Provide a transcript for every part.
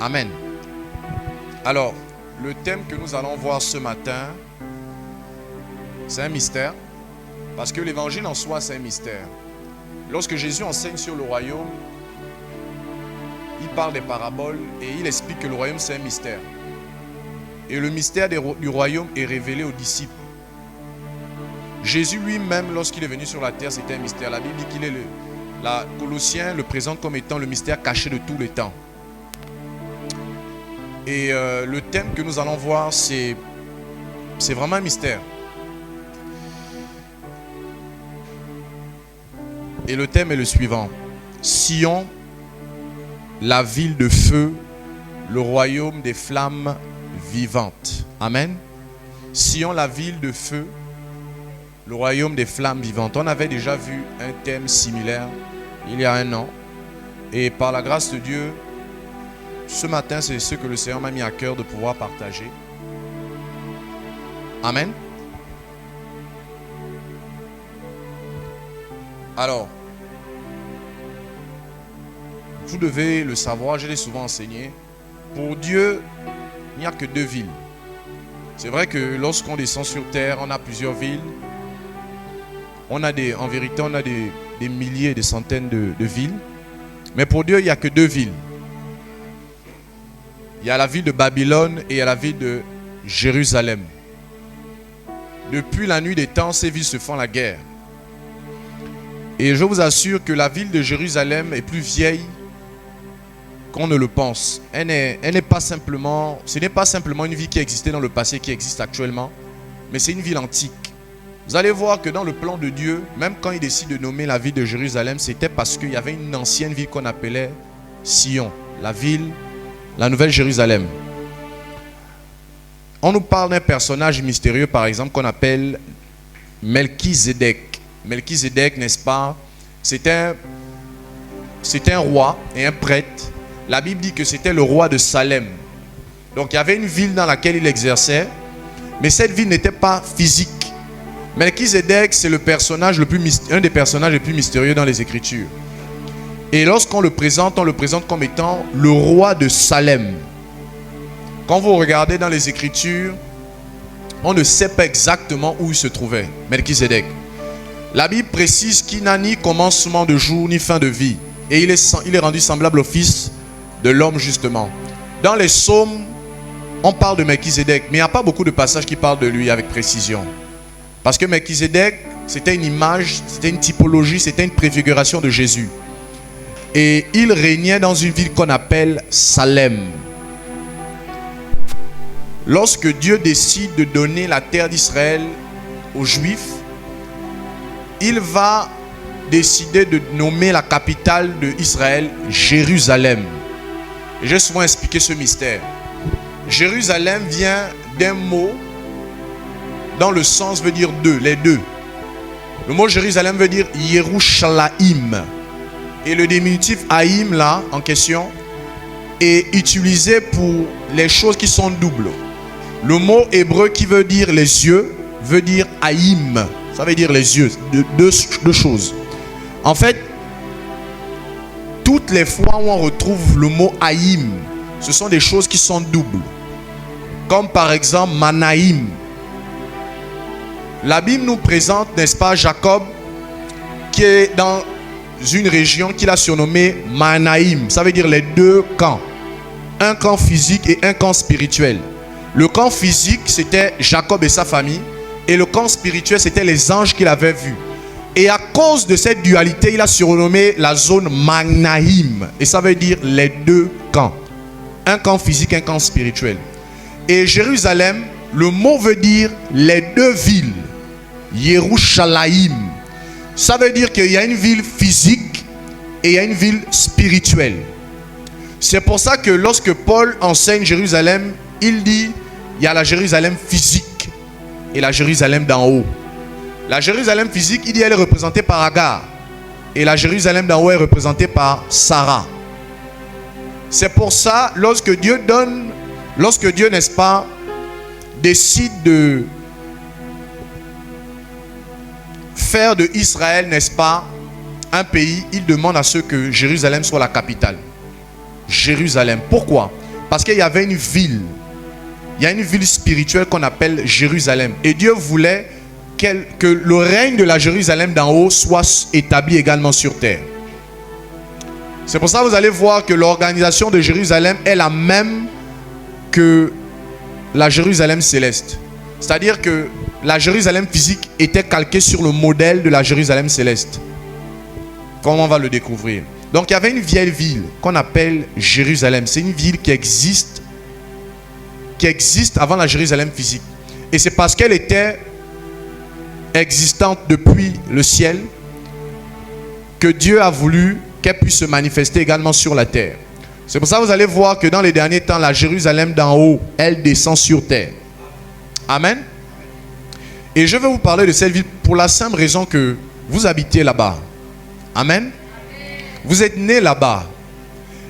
Amen. Alors, le thème que nous allons voir ce matin, c'est un mystère. Parce que l'évangile en soi, c'est un mystère. Lorsque Jésus enseigne sur le royaume, il parle des paraboles et il explique que le royaume, c'est un mystère. Et le mystère du royaume est révélé aux disciples. Jésus lui-même, lorsqu'il est venu sur la terre, c'était un mystère. La Bible dit qu'il est Colossiens le présente comme étant le mystère caché de tous les temps. Et le thème que nous allons voir, c'est vraiment un mystère. Et le thème est le suivant. Sion, la ville de feu, le royaume des flammes vivantes. Amen. Sion, la ville de feu, le royaume des flammes vivantes. On avait déjà vu un thème similaire il y a un an. Et par la grâce de Dieu, ce matin, c'est ce que le Seigneur m'a mis à cœur de pouvoir partager. Amen. Alors, vous devez le savoir, je l'ai souvent enseigné. Pour Dieu, il n'y a que deux villes. C'est vrai que lorsqu'on descend sur terre, on a plusieurs villes. En vérité, on a des milliers, des centaines de villes. Mais pour Dieu, il n'y a que deux villes. Il y a la ville de Babylone et il y a la ville de Jérusalem. Depuis la nuit des temps, ces villes se font la guerre. Et je vous assure que la ville de Jérusalem est plus vieille qu'on ne le pense. Ce n'est pas simplement une ville qui existait dans le passé, qui existe actuellement, mais c'est une ville antique. Vous allez voir que dans le plan de Dieu, même quand il décide de nommer la ville de Jérusalem, c'était parce qu'il y avait une ancienne ville qu'on appelait Sion, la nouvelle Jérusalem. On nous parle d'un personnage mystérieux, par exemple, qu'on appelle Melchizedek. Melchizedek, n'est-ce pas? C'est un roi et un prêtre. La Bible dit que c'était le roi de Salem. Donc il y avait une ville dans laquelle il exerçait, mais cette ville n'était pas physique. Melchizedek, c'est un des personnages les plus mystérieux dans les Écritures. Et lorsqu'on le présente, on le présente comme étant le roi de Salem. Quand vous regardez dans les Écritures, on ne sait pas exactement où il se trouvait, Melchizedek. La Bible précise qu'il n'a ni commencement de jour ni fin de vie. Et il est rendu semblable au Fils de l'homme justement. Dans les psaumes, on parle de Melchizedek, mais il n'y a pas beaucoup de passages qui parlent de lui avec précision. Parce que Melchizedek, c'était une image, c'était une typologie, c'était une préfiguration de Jésus. Et il régnait dans une ville qu'on appelle Salem. Lorsque Dieu décide de donner la terre d'Israël aux Juifs, il va décider de nommer la capitale d'Israël Jérusalem. J'ai souvent expliqué ce mystère. Jérusalem vient d'un mot dans le sens veut dire deux, les deux. Le mot Jérusalem veut dire Yerushalayim. Et le diminutif Haïm là, en question, est utilisé pour les choses qui sont doubles. Le mot hébreu qui veut dire les yeux veut dire Haïm. Ça veut dire les yeux, deux choses. En fait, toutes les fois où on retrouve le mot Haïm, ce sont des choses qui sont doubles. Comme par exemple Manaïm. La Bible nous présente, n'est-ce pas, Jacob, qui est dans une région qu'il a surnommée Manaïm. Ça veut dire les deux camps. Un camp physique et un camp spirituel. Le camp physique, c'était Jacob et sa famille. Et le camp spirituel, c'était les anges qu'il avait vus. Et à cause de cette dualité, il a surnommé la zone Manaïm. Et ça veut dire les deux camps. Un camp physique, un camp spirituel. Et Jérusalem, le mot veut dire les deux villes. Yerushalayim. Ça veut dire qu'il y a une ville physique et il y a une ville spirituelle. C'est pour ça que lorsque Paul enseigne Jérusalem, il dit il y a la Jérusalem physique et la Jérusalem d'en haut. La Jérusalem physique, il dit elle est représentée par Agar. Et la Jérusalem d'en haut est représentée par Sarah. C'est pour ça, lorsque Dieu, n'est-ce pas, décide de faire de Israël, n'est-ce pas, un pays, il demande à ce que Jérusalem soit la capitale. Jérusalem. Pourquoi? Parce qu'il y avait une ville. Il y a une ville spirituelle qu'on appelle Jérusalem. Et Dieu voulait que le règne de la Jérusalem d'en haut soit établi également sur terre. C'est pour ça que vous allez voir que l'organisation de Jérusalem est la même que la Jérusalem céleste. C'est-à-dire que la Jérusalem physique était calquée sur le modèle de la Jérusalem céleste. Comment on va le découvrir? Donc il y avait une vieille ville qu'on appelle Jérusalem. C'est une ville qui existe avant la Jérusalem physique. Et c'est parce qu'elle était existante depuis le ciel que Dieu a voulu qu'elle puisse se manifester également sur la terre. C'est pour ça que vous allez voir que dans les derniers temps, la Jérusalem d'en haut, elle descend sur terre. Amen. Et je vais vous parler de cette ville pour la simple raison que vous habitez là-bas. Amen. Vous êtes né là-bas.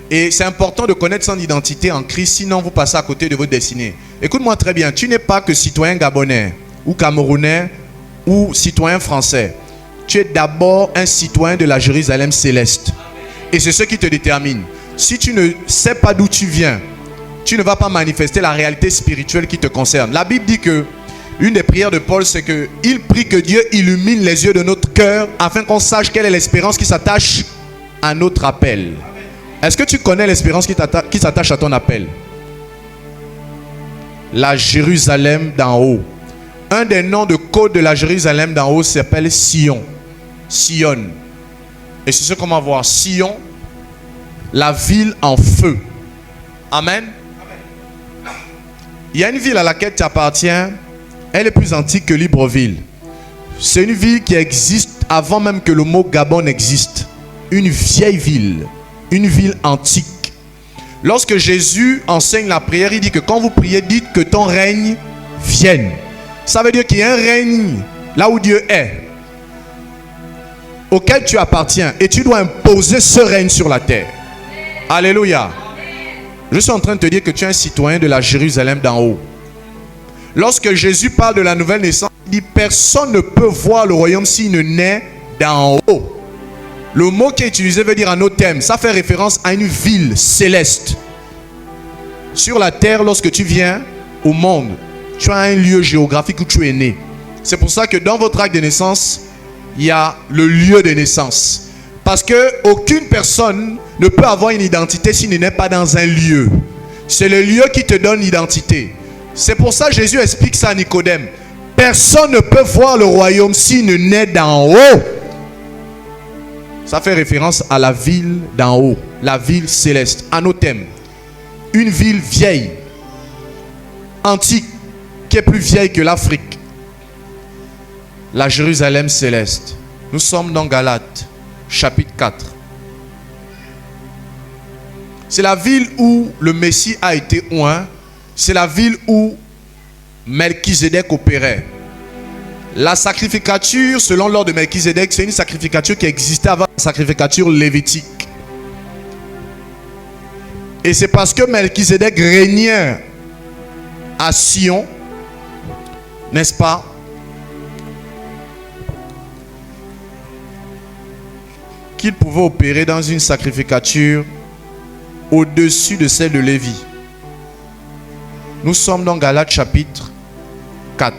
Et c'est important de connaître son identité en Christ, sinon vous passez à côté de votre destinée. Écoute-moi très bien, tu n'es pas que citoyen gabonais ou camerounais ou citoyen français. Tu es d'abord un citoyen de la Jérusalem céleste. Et c'est ce qui te détermine. Si tu ne sais pas d'où tu viens, tu ne vas pas manifester la réalité spirituelle qui te concerne. La Bible dit que une des prières de Paul, c'est qu'il prie que Dieu illumine les yeux de notre cœur afin qu'on sache quelle est l'espérance qui s'attache à notre appel. Est-ce que tu connais l'espérance qui s'attache à ton appel? La Jérusalem d'en haut. Un des noms de code de la Jérusalem d'en haut s'appelle Sion. Sion. Et c'est ce qu'on va voir. Sion, la ville en feu. Amen. Il y a une ville à laquelle tu appartiens. Elle est plus antique que Libreville. C'est une ville qui existe avant même que le mot Gabon n'existe. Une vieille ville. Une ville antique. Lorsque Jésus enseigne la prière, il dit que quand vous priez, dites que ton règne vienne. Ça veut dire qu'il y a un règne là où Dieu est, auquel tu appartiens, et tu dois imposer ce règne sur la terre. Alléluia. Je suis en train de te dire que tu es un citoyen de la Jérusalem d'en haut. Lorsque Jésus parle de la nouvelle naissance, il dit personne ne peut voir le royaume s'il ne naît d'en haut. Le mot qui est utilisé veut dire un autre thème. Ça fait référence à une ville céleste. Sur la terre, lorsque tu viens au monde, tu as un lieu géographique où tu es né. C'est pour ça que dans votre acte de naissance, il y a le lieu de naissance. Parce qu'aucune personne ne peut avoir une identité s'il n'est pas dans un lieu. C'est le lieu qui te donne l'identité. C'est pour ça que Jésus explique ça à Nicodème. Personne ne peut voir le royaume s'il ne naît d'en haut. Ça fait référence à la ville d'en haut, la ville céleste, à nos thèmes. Une ville vieille, antique, qui est plus vieille que l'Afrique. La Jérusalem céleste. Nous sommes dans Galates, chapitre 4. C'est la ville où le Messie a été oint. C'est la ville où Melchizedek opérait. La sacrificature, selon l'ordre de Melchizedek, c'est une sacrificature qui existait avant la sacrificature lévitique. Et c'est parce que Melchizedek régnait à Sion, n'est-ce pas, qu'il pouvait opérer dans une sacrificature au-dessus de celle de Lévi. Nous sommes dans Galates chapitre 4.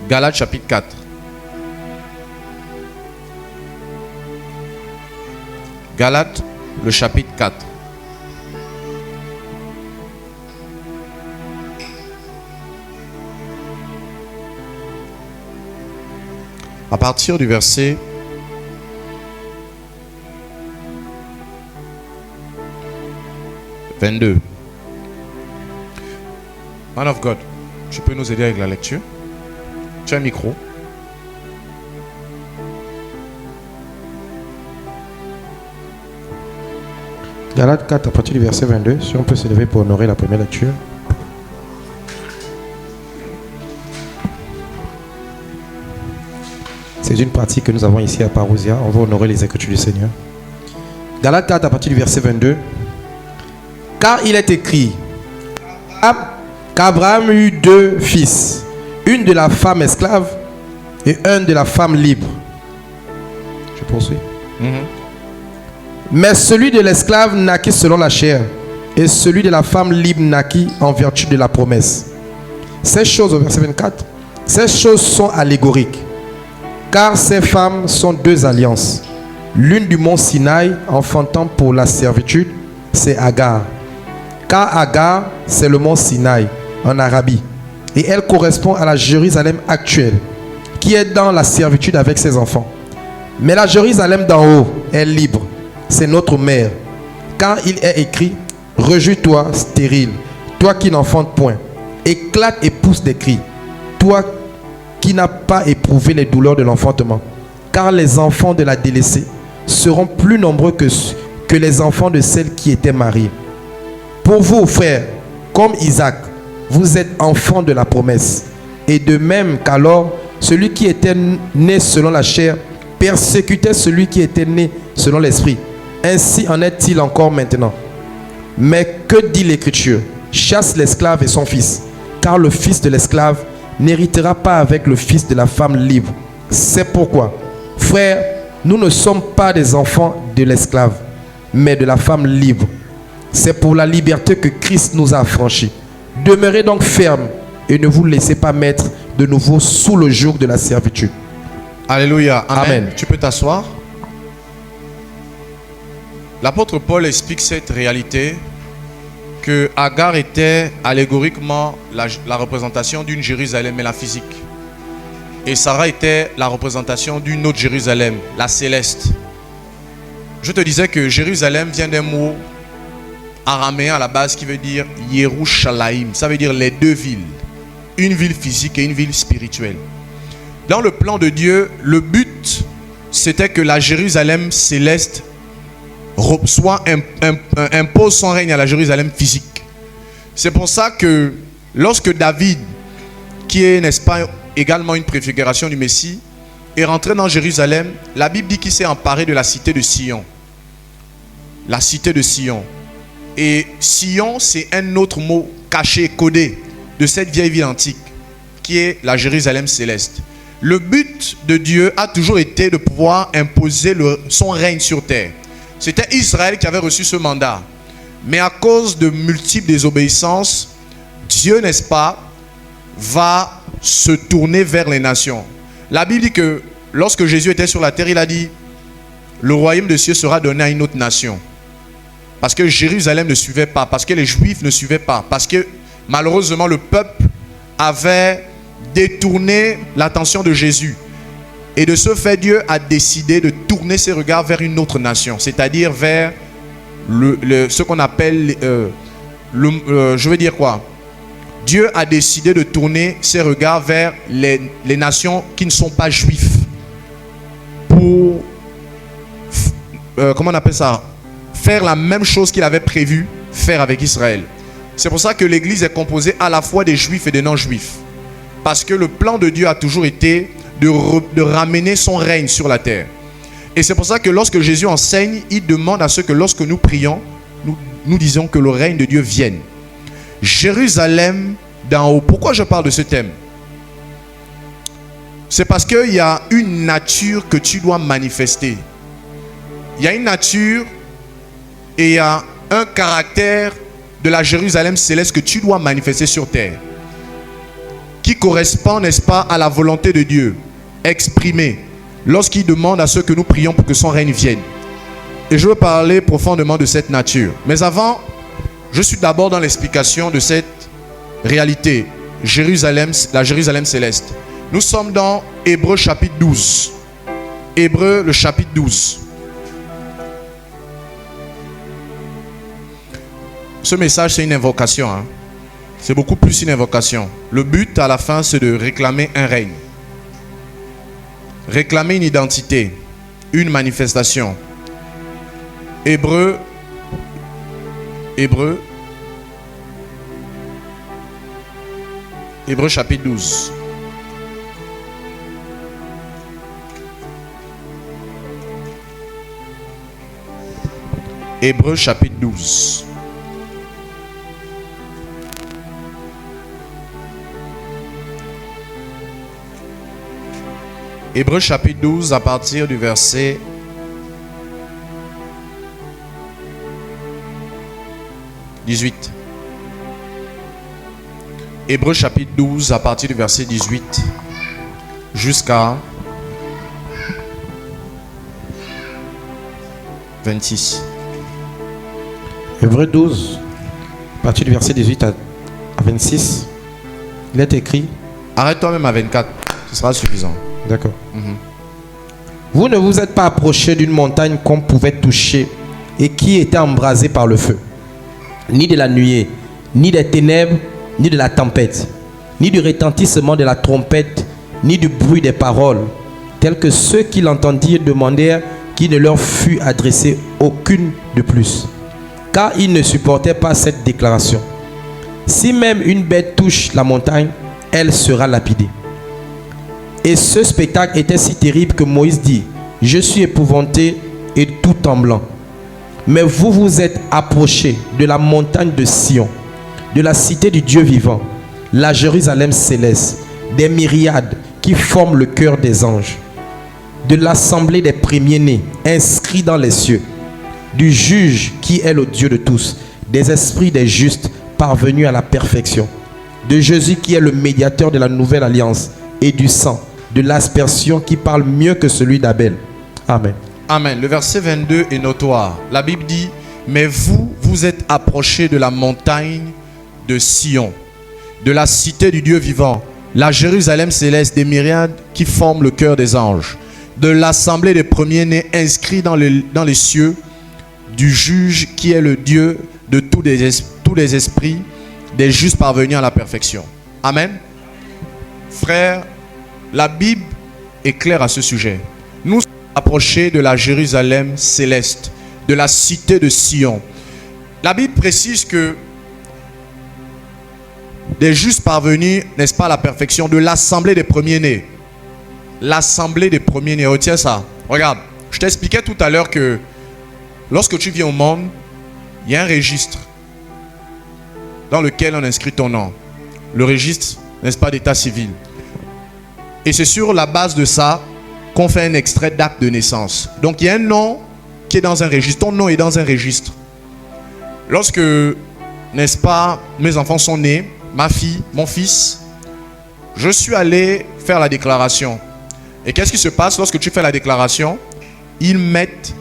Galates chapitre 4. Galates, le chapitre 4. À partir du verset 22. Man of God, tu peux nous aider avec la lecture? Tu as un micro? Galates 4 à partir du verset 22. Si on peut se lever pour honorer la première lecture. C'est une pratique que nous avons ici à Parousia. On va honorer les Écritures du Seigneur. Galates 4 à partir du verset 22. Car il est écrit qu'Abraham eut 2 fils, une de la femme esclave et un de la femme libre. Je poursuis. Mais celui de l'esclave naquit selon la chair, et celui de la femme libre naquit en vertu de la promesse. Ces choses, au verset 24, ces choses sont allégoriques, car ces femmes sont deux alliances. L'une du mont Sinaï, enfantant pour la servitude, c'est Agar. Car Agar, c'est le mont Sinaï, en Arabie. Et elle correspond à la Jérusalem actuelle, qui est dans la servitude avec ses enfants. Mais la Jérusalem d'en haut est libre. C'est notre mère. Car il est écrit, réjouis-toi, stérile, toi qui n'enfantes point. Éclate et pousse des cris, toi qui n'as pas éprouvé les douleurs de l'enfantement. Car les enfants de la délaissée seront plus nombreux que les enfants de celles qui étaient mariées. Pour vous, frères, comme Isaac, vous êtes enfants de la promesse. Et de même qu'alors, celui qui était né selon la chair persécutait celui qui était né selon l'esprit. Ainsi en est-il encore maintenant. Mais que dit l'Écriture? Chasse l'esclave et son fils, car le fils de l'esclave n'héritera pas avec le fils de la femme libre. C'est pourquoi, frères, nous ne sommes pas des enfants de l'esclave, mais de la femme libre. C'est pour la liberté que Christ nous a affranchis. Demeurez donc fermes et ne vous laissez pas mettre de nouveau sous le joug de la servitude. Alléluia. Amen. Amen. Tu peux t'asseoir. L'apôtre Paul explique cette réalité que Agar était allégoriquement la représentation d'une Jérusalem, mais la physique. Et Sarah était la représentation d'une autre Jérusalem, la céleste. Je te disais que Jérusalem vient d'un mot araméen à la base qui veut dire Yerushalayim. Ça veut dire les deux villes. Une ville physique et une ville spirituelle. Dans le plan de Dieu, le but, c'était que la Jérusalem céleste impose son règne à la Jérusalem physique. C'est pour ça que lorsque David, qui est, n'est-ce pas, également une préfiguration du Messie, est rentré dans Jérusalem, la Bible dit qu'il s'est emparé de la cité de Sion. La cité de Sion. Et Sion, c'est un autre mot caché, codé de cette vieille ville antique, qui est la Jérusalem céleste. Le but de Dieu a toujours été de pouvoir imposer son règne sur terre. C'était Israël qui avait reçu ce mandat. Mais à cause de multiples désobéissances, Dieu, n'est-ce pas, va se tourner vers les nations. La Bible dit que lorsque Jésus était sur la terre, il a dit, le royaume de Dieu sera donné à une autre nation. Parce que Jérusalem ne suivait pas, parce que les Juifs ne suivaient pas, parce que malheureusement le peuple avait détourné l'attention de Jésus. Et de ce fait, Dieu a décidé de tourner ses regards vers une autre nation, c'est-à-dire vers ce qu'on appelle, je veux dire quoi? Dieu a décidé de tourner ses regards vers les nations qui ne sont pas juifs. Pour, comment on appelle ça? Faire la même chose qu'il avait prévu faire avec Israël. C'est pour ça que l'Église est composée à la fois des juifs et des non-juifs. Parce que le plan de Dieu a toujours été de ramener son règne sur la terre. Et c'est pour ça que lorsque Jésus enseigne, il demande à ce que lorsque nous prions, nous disons que le règne de Dieu vienne. Jérusalem d'en haut. Pourquoi je parle de ce thème? C'est parce qu'il y a une nature que tu dois manifester. Il y a une nature et il y a un caractère de la Jérusalem céleste que tu dois manifester sur terre, qui correspond, n'est-ce pas, à la volonté de Dieu exprimée lorsqu'il demande à ceux que nous prions pour que son règne vienne. Et je veux parler profondément de cette nature. Mais avant, je suis d'abord dans l'explication de cette réalité, Jérusalem, la Jérusalem céleste. Nous sommes dans Hébreux chapitre 12. Hébreux le chapitre 12. Ce message, c'est une invocation. Hein? C'est beaucoup plus une invocation. Le but à la fin, c'est de réclamer un règne. Réclamer une identité, une manifestation. Hébreux chapitre 12. Hébreux chapitre 12. Hébreux chapitre 12 à partir du verset 18. Hébreux chapitre 12 à partir du verset 18 jusqu'à 26. Hébreux 12, à partir du verset 18 à 26, il est écrit. Arrête-toi même à 24, ce sera suffisant. D'accord. Vous ne vous êtes pas approché d'une montagne qu'on pouvait toucher et qui était embrasée par le feu, ni de la nuée, ni des ténèbres, ni de la tempête, ni du retentissement de la trompette, ni du bruit des paroles, tels que ceux qui l'entendirent demandèrent qu'il ne leur fût adressé aucune de plus, car ils ne supportaient pas cette déclaration. Si même une bête touche la montagne, elle sera lapidée. Et ce spectacle était si terrible que Moïse dit: je suis épouvanté et tout tremblant. Mais vous vous êtes approchés de la montagne de Sion, de la cité du Dieu vivant, la Jérusalem céleste, des myriades qui forment le cœur des anges, de l'assemblée des premiers-nés inscrits dans les cieux, du juge qui est le Dieu de tous, des esprits des justes parvenus à la perfection, de Jésus qui est le médiateur de la nouvelle alliance, et du sang, de l'aspersion qui parle mieux que celui d'Abel. Amen. Amen. Le verset 22 est notoire. La Bible dit: mais vous, vous êtes approchés de la montagne de Sion, de la cité du Dieu vivant, la Jérusalem céleste, des myriades qui forment le cœur des anges, de l'assemblée des premiers-nés inscrits dans les cieux, du juge qui est le Dieu de tous les esprits, des justes parvenus à la perfection. Amen. Frères, la Bible est claire à ce sujet. Nous sommes approchés de la Jérusalem céleste, de la cité de Sion. La Bible précise que des justes parvenus, n'est-ce pas, à la perfection, de l'assemblée des premiers-nés. L'assemblée des premiers-nés, retiens ça. Regarde, je t'expliquais tout à l'heure que lorsque tu viens au monde, il y a un registre dans lequel on inscrit ton nom. Le registre, n'est-ce pas, d'état civil. Et c'est sur la base de ça qu'on fait un extrait d'acte de naissance. Donc il y a un nom qui est dans un registre. Ton nom est dans un registre. Lorsque, n'est-ce pas, mes enfants sont nés, ma fille, mon fils, je suis allé faire la déclaration. Et qu'est-ce qui se passe lorsque tu fais la déclaration? Ils mettent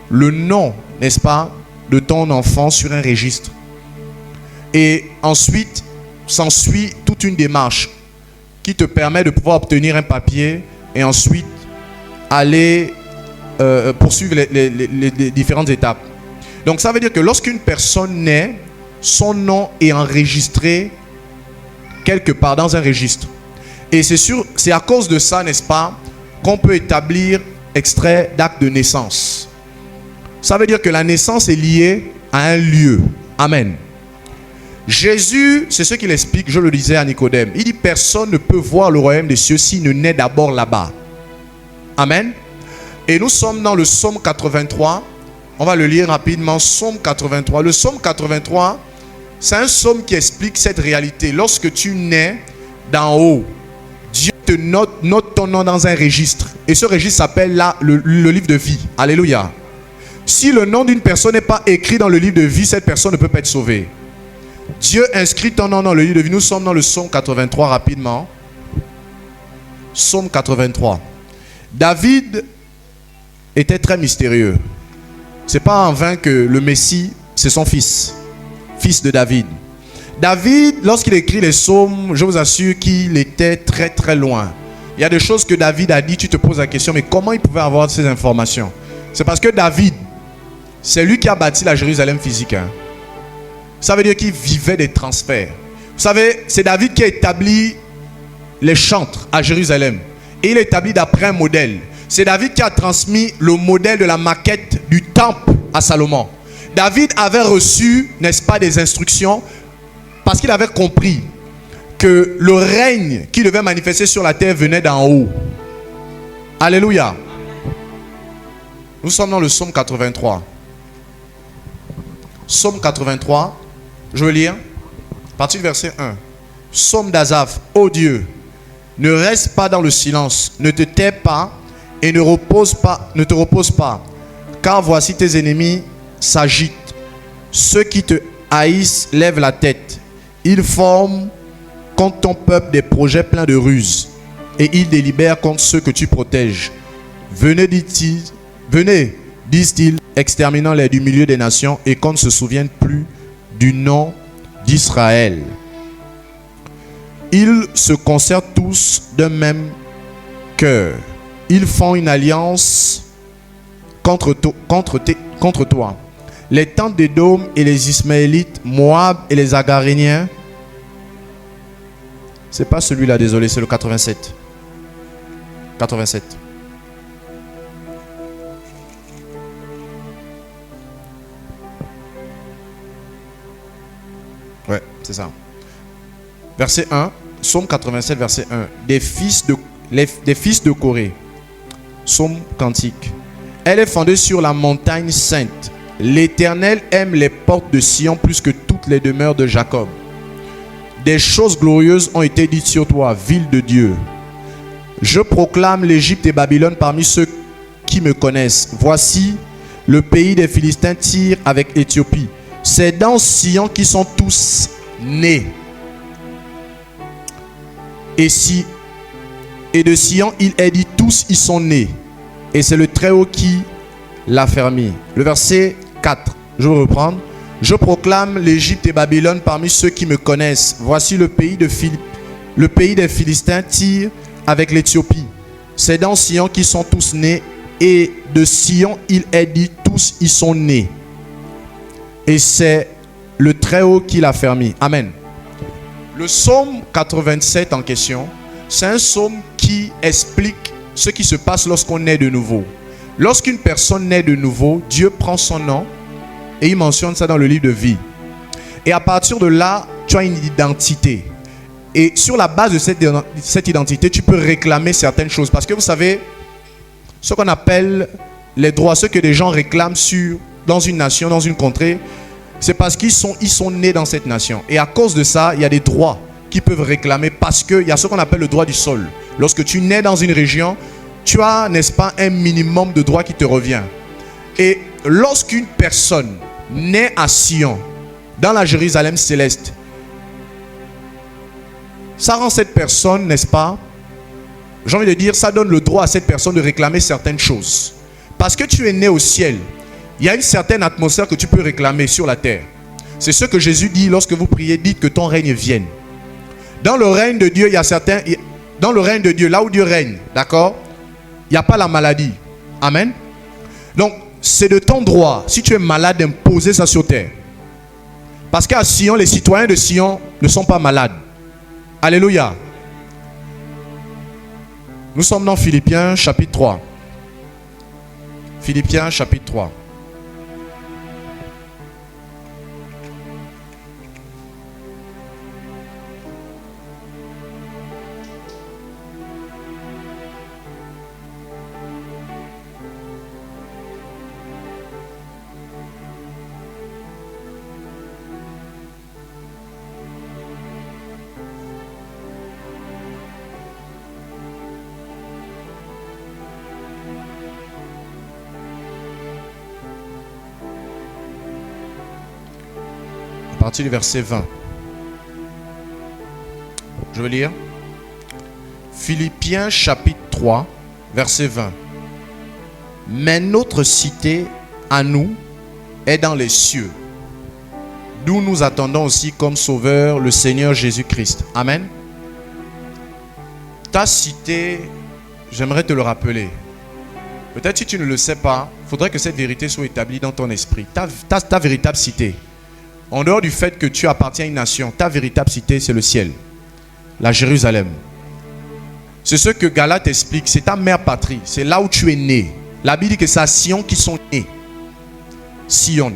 le nom, n'est-ce pas, de ton enfant sur un registre. Et ensuite, s'ensuit toute une démarche qui te permet de pouvoir obtenir un papier et ensuite aller poursuivre les différentes étapes. Donc ça veut dire que lorsqu'une personne naît, son nom est enregistré quelque part dans un registre. Et c'est à cause de ça, n'est-ce pas, qu'on peut établir extrait d'acte de naissance. Ça veut dire que la naissance est liée à un lieu. Amen. Jésus, c'est ce qu'il explique, je le disais à Nicodème. Il dit: personne ne peut voir le royaume des cieux s'il ne naît d'abord là-bas. Amen. Et nous sommes dans le psaume 83. On va le lire rapidement. Psaume 83. Le psaume 83, c'est un psaume qui explique cette réalité. Lorsque tu nais d'en haut, Dieu te note ton nom dans un registre. Et ce registre s'appelle là le livre de vie. Alléluia. Si le nom d'une personne n'est pas écrit dans le livre de vie, cette personne ne peut pas être sauvée. Dieu inscrit ton nom dans le livre de vie. Nous sommes dans le psaume 83 rapidement. Psaume 83. David était très mystérieux. C'est pas en vain que le Messie, c'est son fils de David. David, lorsqu'il écrit les psaumes, je vous assure qu'il était très très loin. Il y a des choses que David a dit, tu te poses la question, mais comment il pouvait avoir ces informations? C'est parce que David, c'est lui qui a bâti la Jérusalem physique. Ça veut dire qu'il vivait des transferts. Vous savez, c'est David qui a établi les chantres à Jérusalem. Et il a établi d'après un modèle. C'est David qui a transmis le modèle de la maquette du temple à Salomon. David avait reçu, n'est-ce pas, des instructions parce qu'il avait compris que le règne qui devait manifester sur la terre venait d'en haut. Alléluia. Nous sommes dans le psaume 83. Psaume 83. Je veux lire, à partir du verset 1. Psaume d'Asaph. Ô Dieu, ne reste pas dans le silence, ne te tais pas et ne te repose pas, car voici tes ennemis s'agitent, ceux qui te haïssent lèvent la tête. Ils forment contre ton peuple des projets pleins de ruses. Et ils délibèrent contre ceux que tu protèges. Venez, disent-ils, exterminant-les du milieu des nations et qu'on ne se souvienne plus du nom d'Israël. Ils se concertent tous d'un même cœur. Ils font une alliance contre toi. Les tentes d'Édom et les Ismaélites, Moab et les Agaréniens. C'est pas celui-là, désolé, c'est le 87. 87. Ouais, c'est ça. Verset 1, Psaume 87, verset 1. Des fils de Corée. Psaume cantique. Elle est fondée sur la montagne sainte. L'Éternel aime les portes de Sion plus que toutes les demeures de Jacob. Des choses glorieuses ont été dites sur toi, ville de Dieu. Je proclame l'Égypte et Babylone parmi ceux qui me connaissent. Voici le pays des Philistins tire avec l'Éthiopie. C'est dans Sion qui sont tous nés. Et de Sion, il est dit, tous y sont nés. Et c'est le Très-Haut qui l'a fermé. Le verset 4, je vais reprendre. Je proclame l'Égypte et Babylone parmi ceux qui me connaissent. Voici le pays des Philistins tire avec l'Éthiopie. C'est dans Sion qui sont tous nés. Et de Sion, il est dit, tous y sont nés. Et c'est le Très-Haut qui l'a fermé. Amen. Le psaume 87 en question, c'est un psaume qui explique ce qui se passe lorsqu'on naît de nouveau. Lorsqu'une personne naît de nouveau, Dieu prend son nom et il mentionne ça dans le livre de vie. Et à partir de là, tu as une identité. Et sur la base de cette identité, tu peux réclamer certaines choses. Parce que vous savez, ce qu'on appelle les droits, ce que les gens réclament dans une nation, dans une contrée, c'est parce qu'ils sont nés dans cette nation. Et à cause de ça, il y a des droits qu'ils peuvent réclamer parce qu'il y a ce qu'on appelle le droit du sol. Lorsque tu nais dans une région, tu as, n'est-ce pas, un minimum de droits qui te revient. Et lorsqu'une personne naît à Sion, dans la Jérusalem céleste, ça rend cette personne, n'est-ce pas, j'ai envie de dire, ça donne le droit à cette personne de réclamer certaines choses. Parce que tu es né au ciel, il y a une certaine atmosphère que tu peux réclamer sur la terre. C'est ce que Jésus dit lorsque vous priez, dites que ton règne vienne. Dans le règne de Dieu, dans le règne de Dieu, là où Dieu règne, d'accord, il n'y a pas la maladie. Amen. Donc, c'est de ton droit, si tu es malade, d'imposer ça sur terre. Parce qu'à Sion, les citoyens de Sion ne sont pas malades. Alléluia. Nous sommes dans Philippiens chapitre 3. Philippiens chapitre 3. À partir du verset 20. Je vais lire. Philippiens chapitre 3, verset 20. Mais notre cité à nous est dans les cieux, d'où nous attendons aussi comme sauveur le Seigneur Jésus-Christ. Amen. Ta cité, j'aimerais te le rappeler. Peut-être si tu ne le sais pas, il faudrait que cette vérité soit établie dans ton esprit. Ta véritable cité. En dehors du fait que tu appartiens à une nation, ta véritable cité, c'est le ciel. La Jérusalem. C'est ce que Galate explique. C'est ta mère patrie. C'est là où tu es né. La Bible dit que c'est à Sion qui sont nés. Sion.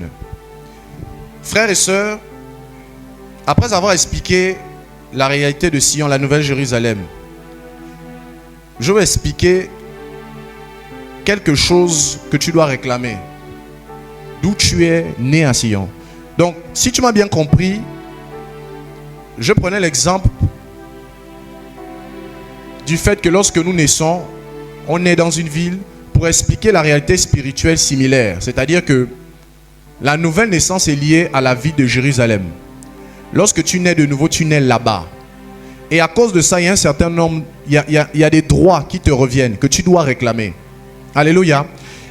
Frères et sœurs, après avoir expliqué la réalité de Sion, la nouvelle Jérusalem, je vais expliquer quelque chose que tu dois réclamer. D'où tu es né à Sion. Donc, si tu m'as bien compris, je prenais l'exemple du fait que lorsque nous naissons, on est dans une ville pour expliquer la réalité spirituelle similaire. C'est-à-dire que La nouvelle naissance est liée à la vie de Jérusalem. Lorsque tu nais de nouveau, tu nais là-bas. Et à cause de ça, il y a un certain nombre, il y a des droits qui te reviennent, que tu dois réclamer. Alléluia.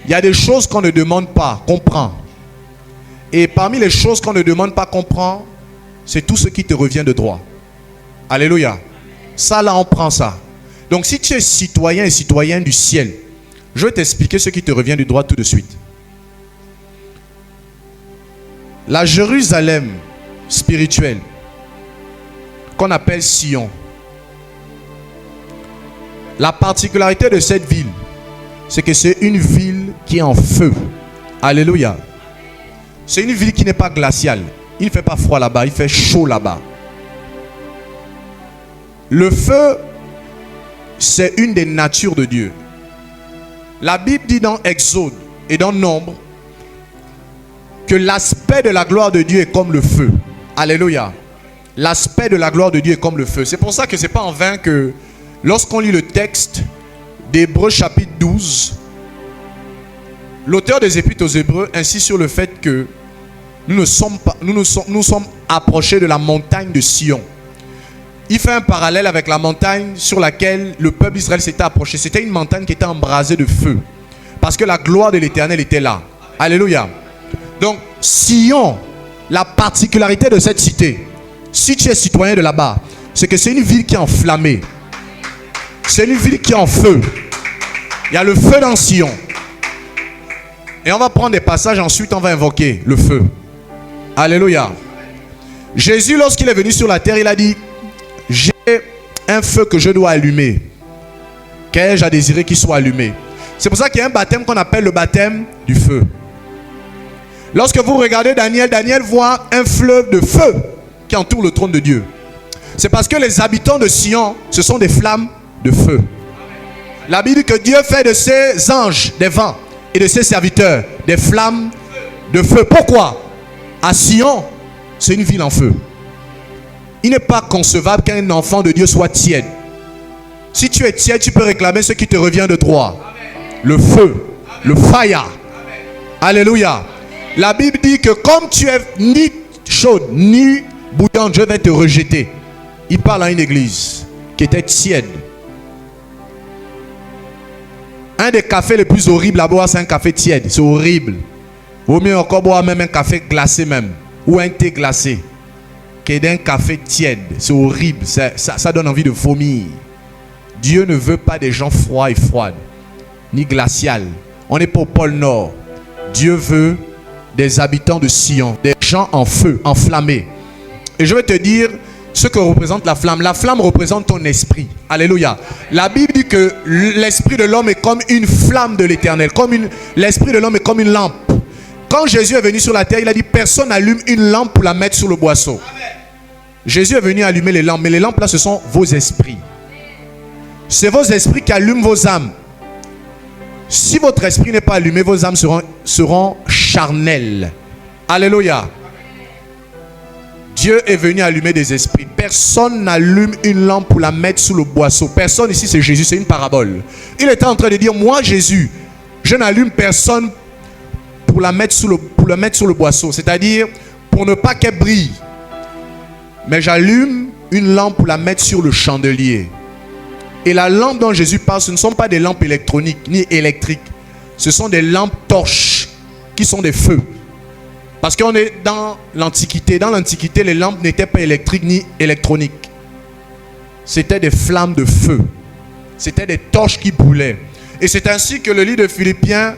Il y a des choses qu'on ne demande pas, qu'on prend. Et parmi les choses qu'on ne demande pas, qu'on prend, c'est tout ce qui te revient de droit. Alléluia. Ça là, on prend ça. Donc si tu es citoyen et citoyenne du ciel, je vais t'expliquer ce qui te revient du droit tout de suite. La Jérusalem spirituelle, qu'on appelle Sion. La particularité de cette ville, c'est que c'est une ville qui est en feu. Alléluia. C'est une ville qui n'est pas glaciale. Il ne fait pas froid là-bas, il fait chaud là-bas. Le feu, c'est une des natures de Dieu. La Bible dit dans Exode et dans Nombre que l'aspect de la gloire de Dieu est comme le feu. Alléluia. L'aspect de la gloire de Dieu est comme le feu. C'est pour ça que ce n'est pas en vain que lorsqu'on lit le texte d'Hébreux chapitre 12, l'auteur des Épîtres aux Hébreux insiste sur le fait que nous sommes approchés de la montagne de Sion. Il fait un parallèle avec la montagne sur laquelle le peuple d'Israël s'était approché. C'était une montagne qui était embrasée de feu. Parce que la gloire de l'Éternel était là. Alléluia. Donc, Sion, la particularité de cette cité, si tu es citoyen de là-bas, c'est que c'est une ville qui est enflammée. C'est une ville qui est en feu. Il y a le feu dans Sion. Et on va prendre des passages, ensuite on va invoquer le feu. Alléluia. Jésus, lorsqu'il est venu sur la terre, il a dit: j'ai un feu que je dois allumer. Qu'ai-je à désirer qu'il soit allumé? C'est pour ça qu'il y a un baptême qu'on appelle le baptême du feu. Lorsque vous regardez Daniel, Daniel voit un fleuve de feu qui entoure le trône de Dieu. C'est parce que les habitants de Sion, ce sont des flammes de feu. La Bible dit que Dieu fait de ses anges des vents et de ses serviteurs des flammes de feu. Pourquoi? À Sion, c'est une ville en feu. Il n'est pas concevable qu'un enfant de Dieu soit tiède. Si tu es tiède, tu peux réclamer ce qui te revient de droit. Le feu, le fire. Alléluia. La Bible dit que comme tu es ni chaude ni bouillante, je vais te rejeter. Il parle à une église qui était tiède. Un des cafés les plus horribles à boire, c'est un café tiède. C'est horrible. Vaut mieux encore boire même un café glacé même. Ou un thé glacé. Que d'un café tiède. C'est horrible. Ça donne envie de vomir. Dieu ne veut pas des gens froids et froides. Ni glaciales. On n'est pas au pôle Nord. Dieu veut des habitants de Sion. Des gens en feu, enflammés. Et je vais te dire ce que représente la flamme. La flamme représente ton esprit. Alléluia. La Bible dit que l'esprit de l'homme est comme une flamme de l'Éternel. L'esprit de l'homme est comme une lampe. Quand Jésus est venu sur la terre, il a dit: personne n'allume une lampe pour la mettre sur le boisseau. Jésus est venu allumer les lampes. Mais les lampes là, ce sont vos esprits. C'est vos esprits qui allument vos âmes. Si votre esprit n'est pas allumé, vos âmes seront charnelles. Alléluia. Dieu est venu allumer des esprits. Personne n'allume une lampe pour la mettre sous le boisseau. Personne ici, c'est Jésus, c'est une parabole. Il était en train de dire: moi Jésus, je n'allume personne pour la mettre sous le boisseau. C'est-à-dire pour ne pas qu'elle brille. Mais j'allume une lampe pour la mettre sur le chandelier. Et la lampe dont Jésus parle, ce ne sont pas des lampes électroniques ni électriques. Ce sont des lampes torches qui sont des feux. Parce qu'on est dans l'Antiquité. Dans l'Antiquité, les lampes n'étaient pas électriques ni électroniques. C'était des flammes de feu. C'était des torches qui brûlaient. Et c'est ainsi que le livre de Philippiens,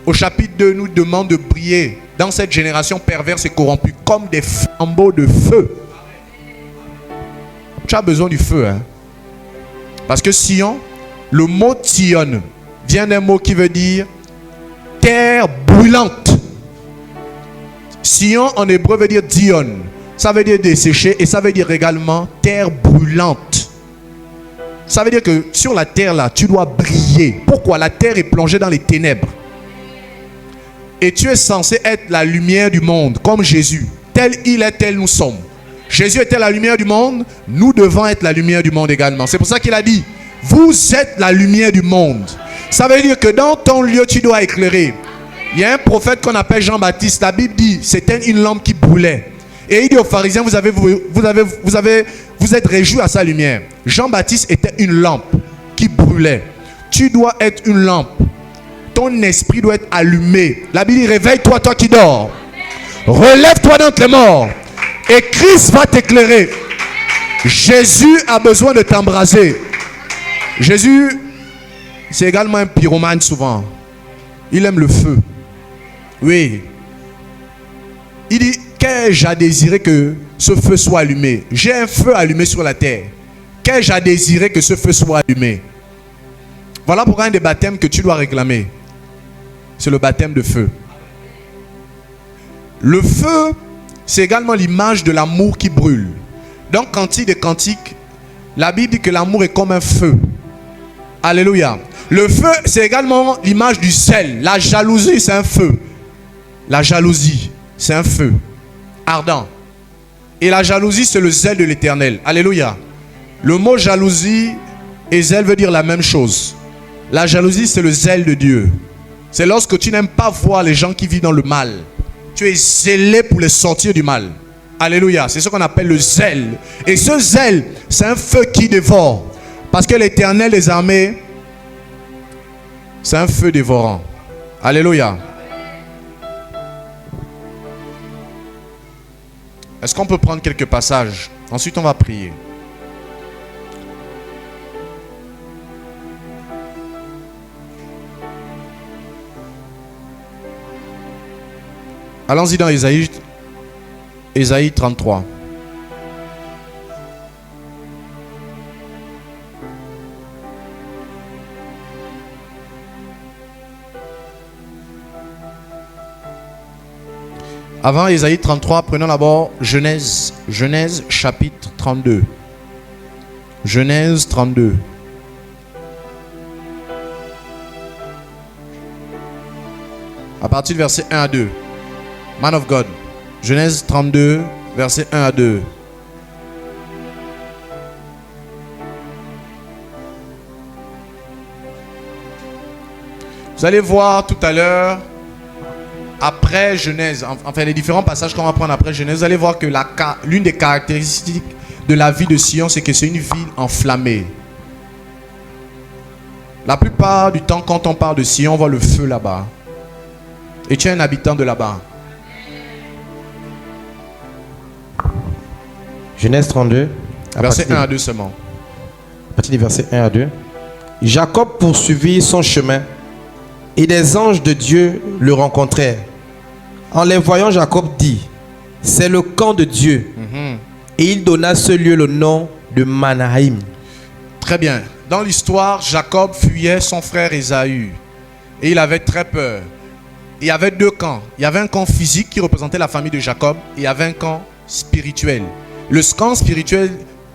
au chapitre 2, nous demande de briller dans cette génération perverse et corrompue comme des flambeaux de feu. Tu as besoin du feu, hein? Parce que Sion, le mot Sion vient d'un mot qui veut dire terre brûlante. Sion en hébreu veut dire Dion. Ça veut dire dessécher et ça veut dire également terre brûlante. Ça veut dire que sur la terre là, tu dois briller. Pourquoi? La terre est plongée dans les ténèbres. Et tu es censé être la lumière du monde, comme Jésus. Tel il est, tel nous sommes. Jésus était la lumière du monde, nous devons être la lumière du monde également. C'est pour ça qu'il a dit: vous êtes la lumière du monde. Ça veut dire que dans ton lieu, tu dois éclairer. Il y a un prophète qu'on appelle Jean-Baptiste. La Bible dit c'était une lampe qui brûlait. Et il dit aux pharisiens, vous êtes réjouis à sa lumière. Jean-Baptiste était une lampe qui brûlait. Tu dois être une lampe. Ton esprit doit être allumé. La Bible dit, réveille-toi, toi qui dors. Relève-toi d'entre les morts. Et Christ va t'éclairer. Jésus a besoin de t'embraser. Jésus, c'est également un pyromane souvent. Il aime le feu. Oui. Il dit, qu'ai-je à désirer que ce feu soit allumé? J'ai un feu allumé sur la terre. Qu'ai-je à désirer que ce feu soit allumé? Voilà pourquoi un des baptêmes que tu dois réclamer, c'est le baptême de feu. Le feu, c'est également l'image de l'amour qui brûle. Dans Cantique des Cantiques, la Bible dit que l'amour est comme un feu. Alléluia. Le feu, c'est également l'image du zèle. La jalousie, c'est un feu. La jalousie, c'est un feu ardent. Et la jalousie, c'est le zèle de l'Éternel. Alléluia. Le mot jalousie et zèle veut dire la même chose. La jalousie, c'est le zèle de Dieu. C'est lorsque tu n'aimes pas voir les gens qui vivent dans le mal. Tu es zélé pour les sortir du mal. Alléluia. C'est ce qu'on appelle le zèle. Et ce zèle, c'est un feu qui dévore. Parce que l'Éternel des armées, c'est un feu dévorant. Alléluia. Est-ce qu'on peut prendre quelques passages? Ensuite, on va prier. Allons-y dans Ésaïe 33. Avant Ésaïe 33, prenons d'abord Genèse chapitre 32. Genèse 32. À partir du verset 1 à 2. Man of God. Genèse 32, verset 1 à 2. Vous allez voir tout à l'heure, après Genèse, enfin les différents passages qu'on va prendre après Genèse, vous allez voir que l'une des caractéristiques de la vie de Sion, c'est que c'est une ville enflammée. La plupart du temps, quand on parle de Sion, on voit le feu là-bas. Et tu es un habitant de là-bas. Genèse 32, verset 1 à 2 seulement. À partir du verset 1 à 2. Jacob poursuivit son chemin et des anges de Dieu le rencontrèrent. En les voyant, Jacob dit, c'est le camp de Dieu. Et il donna à ce lieu le nom de Mahanaïm. Très bien. Dans l'histoire, Jacob fuyait son frère Ésaü. Et il avait très peur. Il y avait deux camps. Il y avait un camp physique qui représentait la famille de Jacob. Et il y avait un camp spirituel. Le camp spirituel,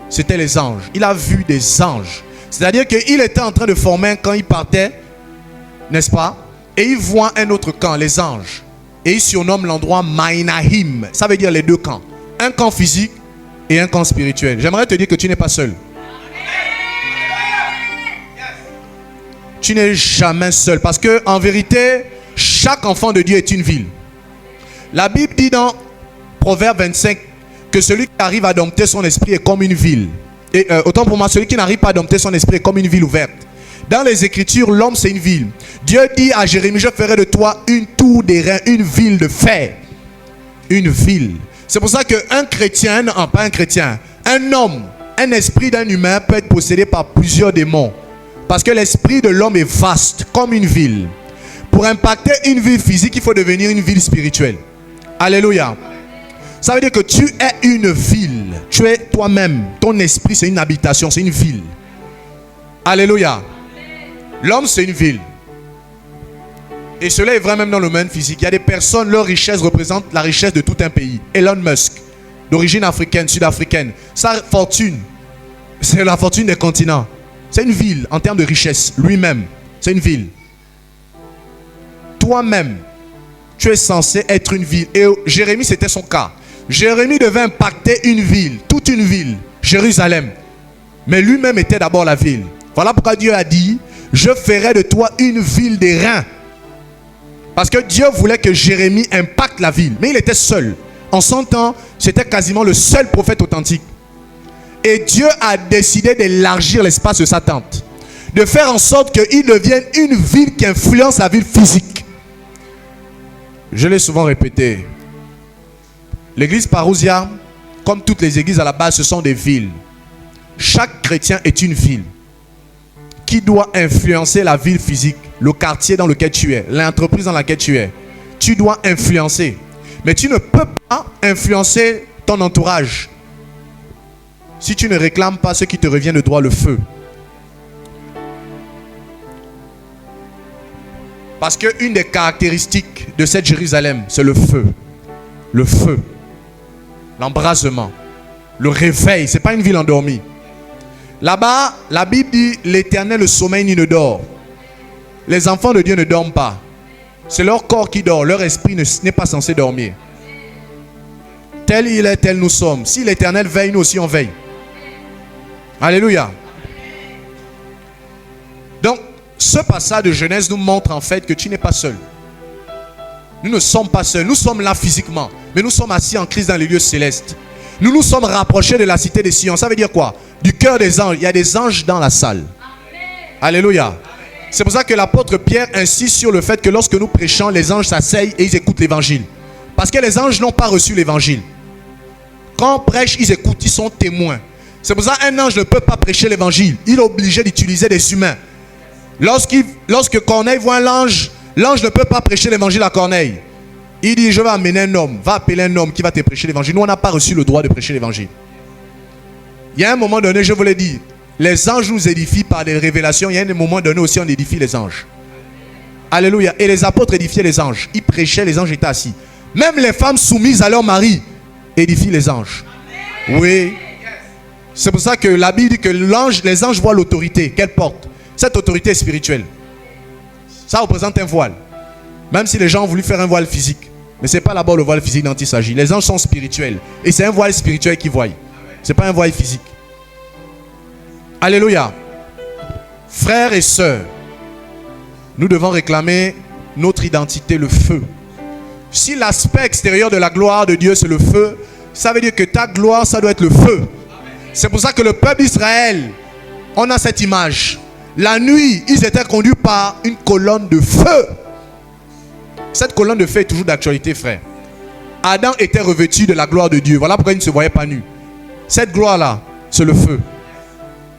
c'était les anges. Il a vu des anges. C'est-à-dire qu'il était en train de former un camp, il partait, n'est-ce pas? Et il voit un autre camp, les anges. Et il surnomme l'endroit Mahanaïm. Ça veut dire les deux camps. Un camp physique et un camp spirituel. J'aimerais te dire que tu n'es pas seul. Tu n'es jamais seul. Parce que en vérité, chaque enfant de Dieu est une ville. La Bible dit dans Proverbe 25 que celui qui arrive à dompter son esprit est comme une ville. Et autant pour moi, celui qui n'arrive pas à dompter son esprit est comme une ville ouverte. Dans les Écritures, l'homme c'est une ville. Dieu dit à Jérémie, je ferai de toi une tour d'airain, une ville de fer. Une ville. C'est pour ça qu'un chrétien, non, pas un chrétien, un homme, un esprit d'un humain peut être possédé par plusieurs démons. Parce que l'esprit de l'homme est vaste, comme une ville. Pour impacter une ville physique, il faut devenir une ville spirituelle. Alléluia. Ça veut dire que tu es une ville. Tu es toi-même. Ton esprit, c'est une habitation, c'est une ville. Alléluia. L'homme, c'est une ville. Et cela est vrai même dans le domaine physique. Il y a des personnes, leur richesse représente la richesse de tout un pays. Elon Musk, d'origine africaine, sud-africaine. Sa fortune, c'est la fortune des continents. C'est une ville en termes de richesse. Lui-même, c'est une ville. Toi-même, tu es censé être une ville. Et Jérémie, c'était son cas. Jérémie devait impacter une ville, toute une ville, Jérusalem. Mais lui-même était d'abord la ville. Voilà pourquoi Dieu a dit, je ferai de toi une ville d'airain. Parce que Dieu voulait que Jérémie impacte la ville. Mais il était seul. En son temps, c'était quasiment le seul prophète authentique. Et Dieu a décidé d'élargir l'espace de sa tente. De faire en sorte qu'il devienne une ville qui influence la ville physique. Je l'ai souvent répété. L'église Parousia, comme toutes les églises à la base, ce sont des villes. Chaque chrétien est une ville qui doit influencer la ville physique, le quartier dans lequel tu es, l'entreprise dans laquelle tu es. Tu dois influencer. Mais tu ne peux pas influencer ton entourage si tu ne réclames pas ce qui te revient de droit, le feu. Parce qu'une des caractéristiques de cette Jérusalem, c'est le feu. Le feu. L'embrasement. Le réveil. Ce n'est pas une ville endormie. Là-bas, la Bible dit, l'Éternel ne sommeille ni ne dort. Les enfants de Dieu ne dorment pas. C'est leur corps qui dort. Leur esprit n'est pas censé dormir. Tel il est, tel nous sommes. Si l'Éternel veille, nous aussi on veille. Alléluia. Donc, ce passage de Genèse nous montre en fait que tu n'es pas seul. Nous ne sommes pas seuls. Nous sommes là physiquement. Mais nous sommes assis en Christ dans les lieux célestes. Nous nous sommes rapprochés de la cité des Sion. Ça veut dire quoi? Du cœur des anges. Il y a des anges dans la salle. Alléluia. C'est pour ça que l'apôtre Pierre insiste sur le fait que lorsque nous prêchons, les anges s'asseyent et ils écoutent l'évangile. Parce que les anges n'ont pas reçu l'évangile. Quand on prêche, ils écoutent, ils sont témoins. C'est pour ça qu'un ange ne peut pas prêcher l'évangile. Il est obligé d'utiliser des humains. Lorsque Corneille voit un ange, l'ange ne peut pas prêcher l'évangile à Corneille. Il dit, je vais amener un homme, va appeler un homme qui va te prêcher l'évangile. Nous, on n'a pas reçu le droit de prêcher l'évangile. Il y a un moment donné, je vous l'ai dit, les anges nous édifient par des révélations. Il y a un moment donné aussi, on édifie les anges. Alléluia. Et les apôtres édifiaient les anges. Ils prêchaient, les anges étaient assis. Même les femmes soumises à leur mari édifient les anges. Oui. C'est pour ça que la Bible dit que les anges voient l'autorité qu'elle porte. Cette autorité est spirituelle. Ça représente un voile. Même si les gens ont voulu faire un voile physique. Mais ce n'est pas là-bas le voile physique dont il s'agit. Les anges sont spirituels. Et c'est un voile spirituel qu'ils voient. Ce n'est pas un voile physique. Alléluia. Frères et sœurs, nous devons réclamer notre identité, le feu. Si l'aspect extérieur de la gloire de Dieu, c'est le feu, ça veut dire que ta gloire, ça doit être le feu. C'est pour ça que le peuple d'Israël, on a cette image. La nuit, ils étaient conduits par une colonne de feu. Cette colonne de feu est toujours d'actualité, frère. Adam était revêtu de la gloire de Dieu. Voilà pourquoi il ne se voyait pas nu. Cette gloire-là, c'est le feu.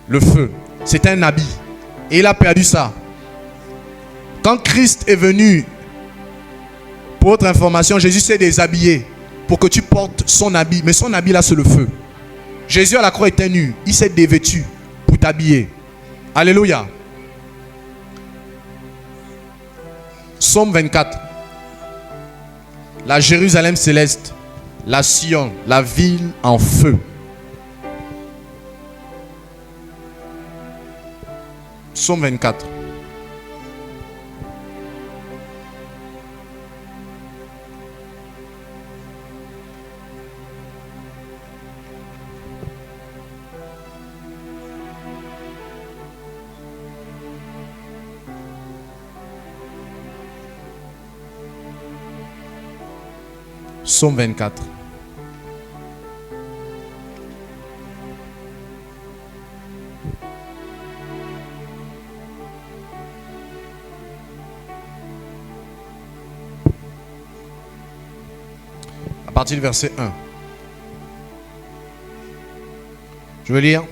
Le feu, c'est un habit. Et il a perdu ça. Quand Christ est venu, pour votre information, Jésus s'est déshabillé pour que tu portes son habit. Mais son habit là, c'est le feu. Jésus à la croix était nu. Il s'est dévêtu pour t'habiller. Alléluia. Psaume 24. La Jérusalem céleste, la Sion, la ville en feu. Psaume 24. Psaume 24. À partir du verset 1. Je veux lire.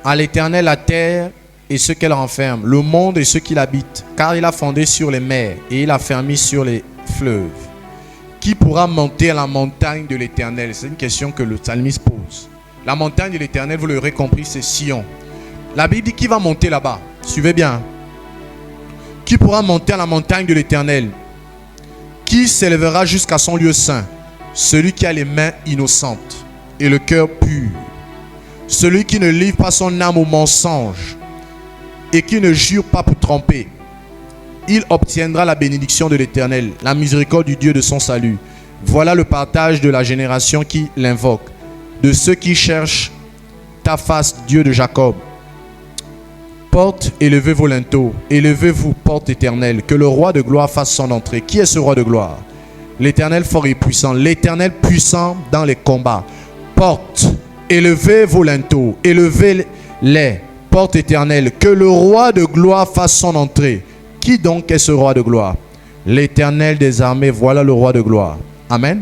À l'Éternel la terre et ce qu'elle renferme, le monde et ceux qui l'habitent, car il a fondé sur les mers et il a fermé sur les fleuves. Qui pourra monter à la montagne de l'Éternel? C'est une question que le psalmiste pose. La montagne de l'Éternel, vous l'aurez compris, c'est Sion. La Bible dit qui va monter là-bas? Suivez bien. Qui pourra monter à la montagne de l'Éternel? Qui s'élèvera jusqu'à son lieu saint? Celui qui a les mains innocentes et le cœur pur. Celui qui ne livre pas son âme au mensonge et qui ne jure pas pour tromper. Il obtiendra la bénédiction de l'Éternel, la miséricorde du Dieu de son salut. Voilà le partage de la génération qui l'invoque, de ceux qui cherchent ta face, Dieu de Jacob. Porte, élevez vos linteaux, élevez-vous, porte éternelle, que le roi de gloire fasse son entrée. Qui est ce roi de gloire? L'Éternel fort et puissant, l'Éternel puissant dans les combats. Porte, élevez vos linteaux, élevez-les, porte éternelle, que le roi de gloire fasse son entrée. Qui donc est ce roi de gloire? L'Éternel des armées, voilà le roi de gloire. Amen.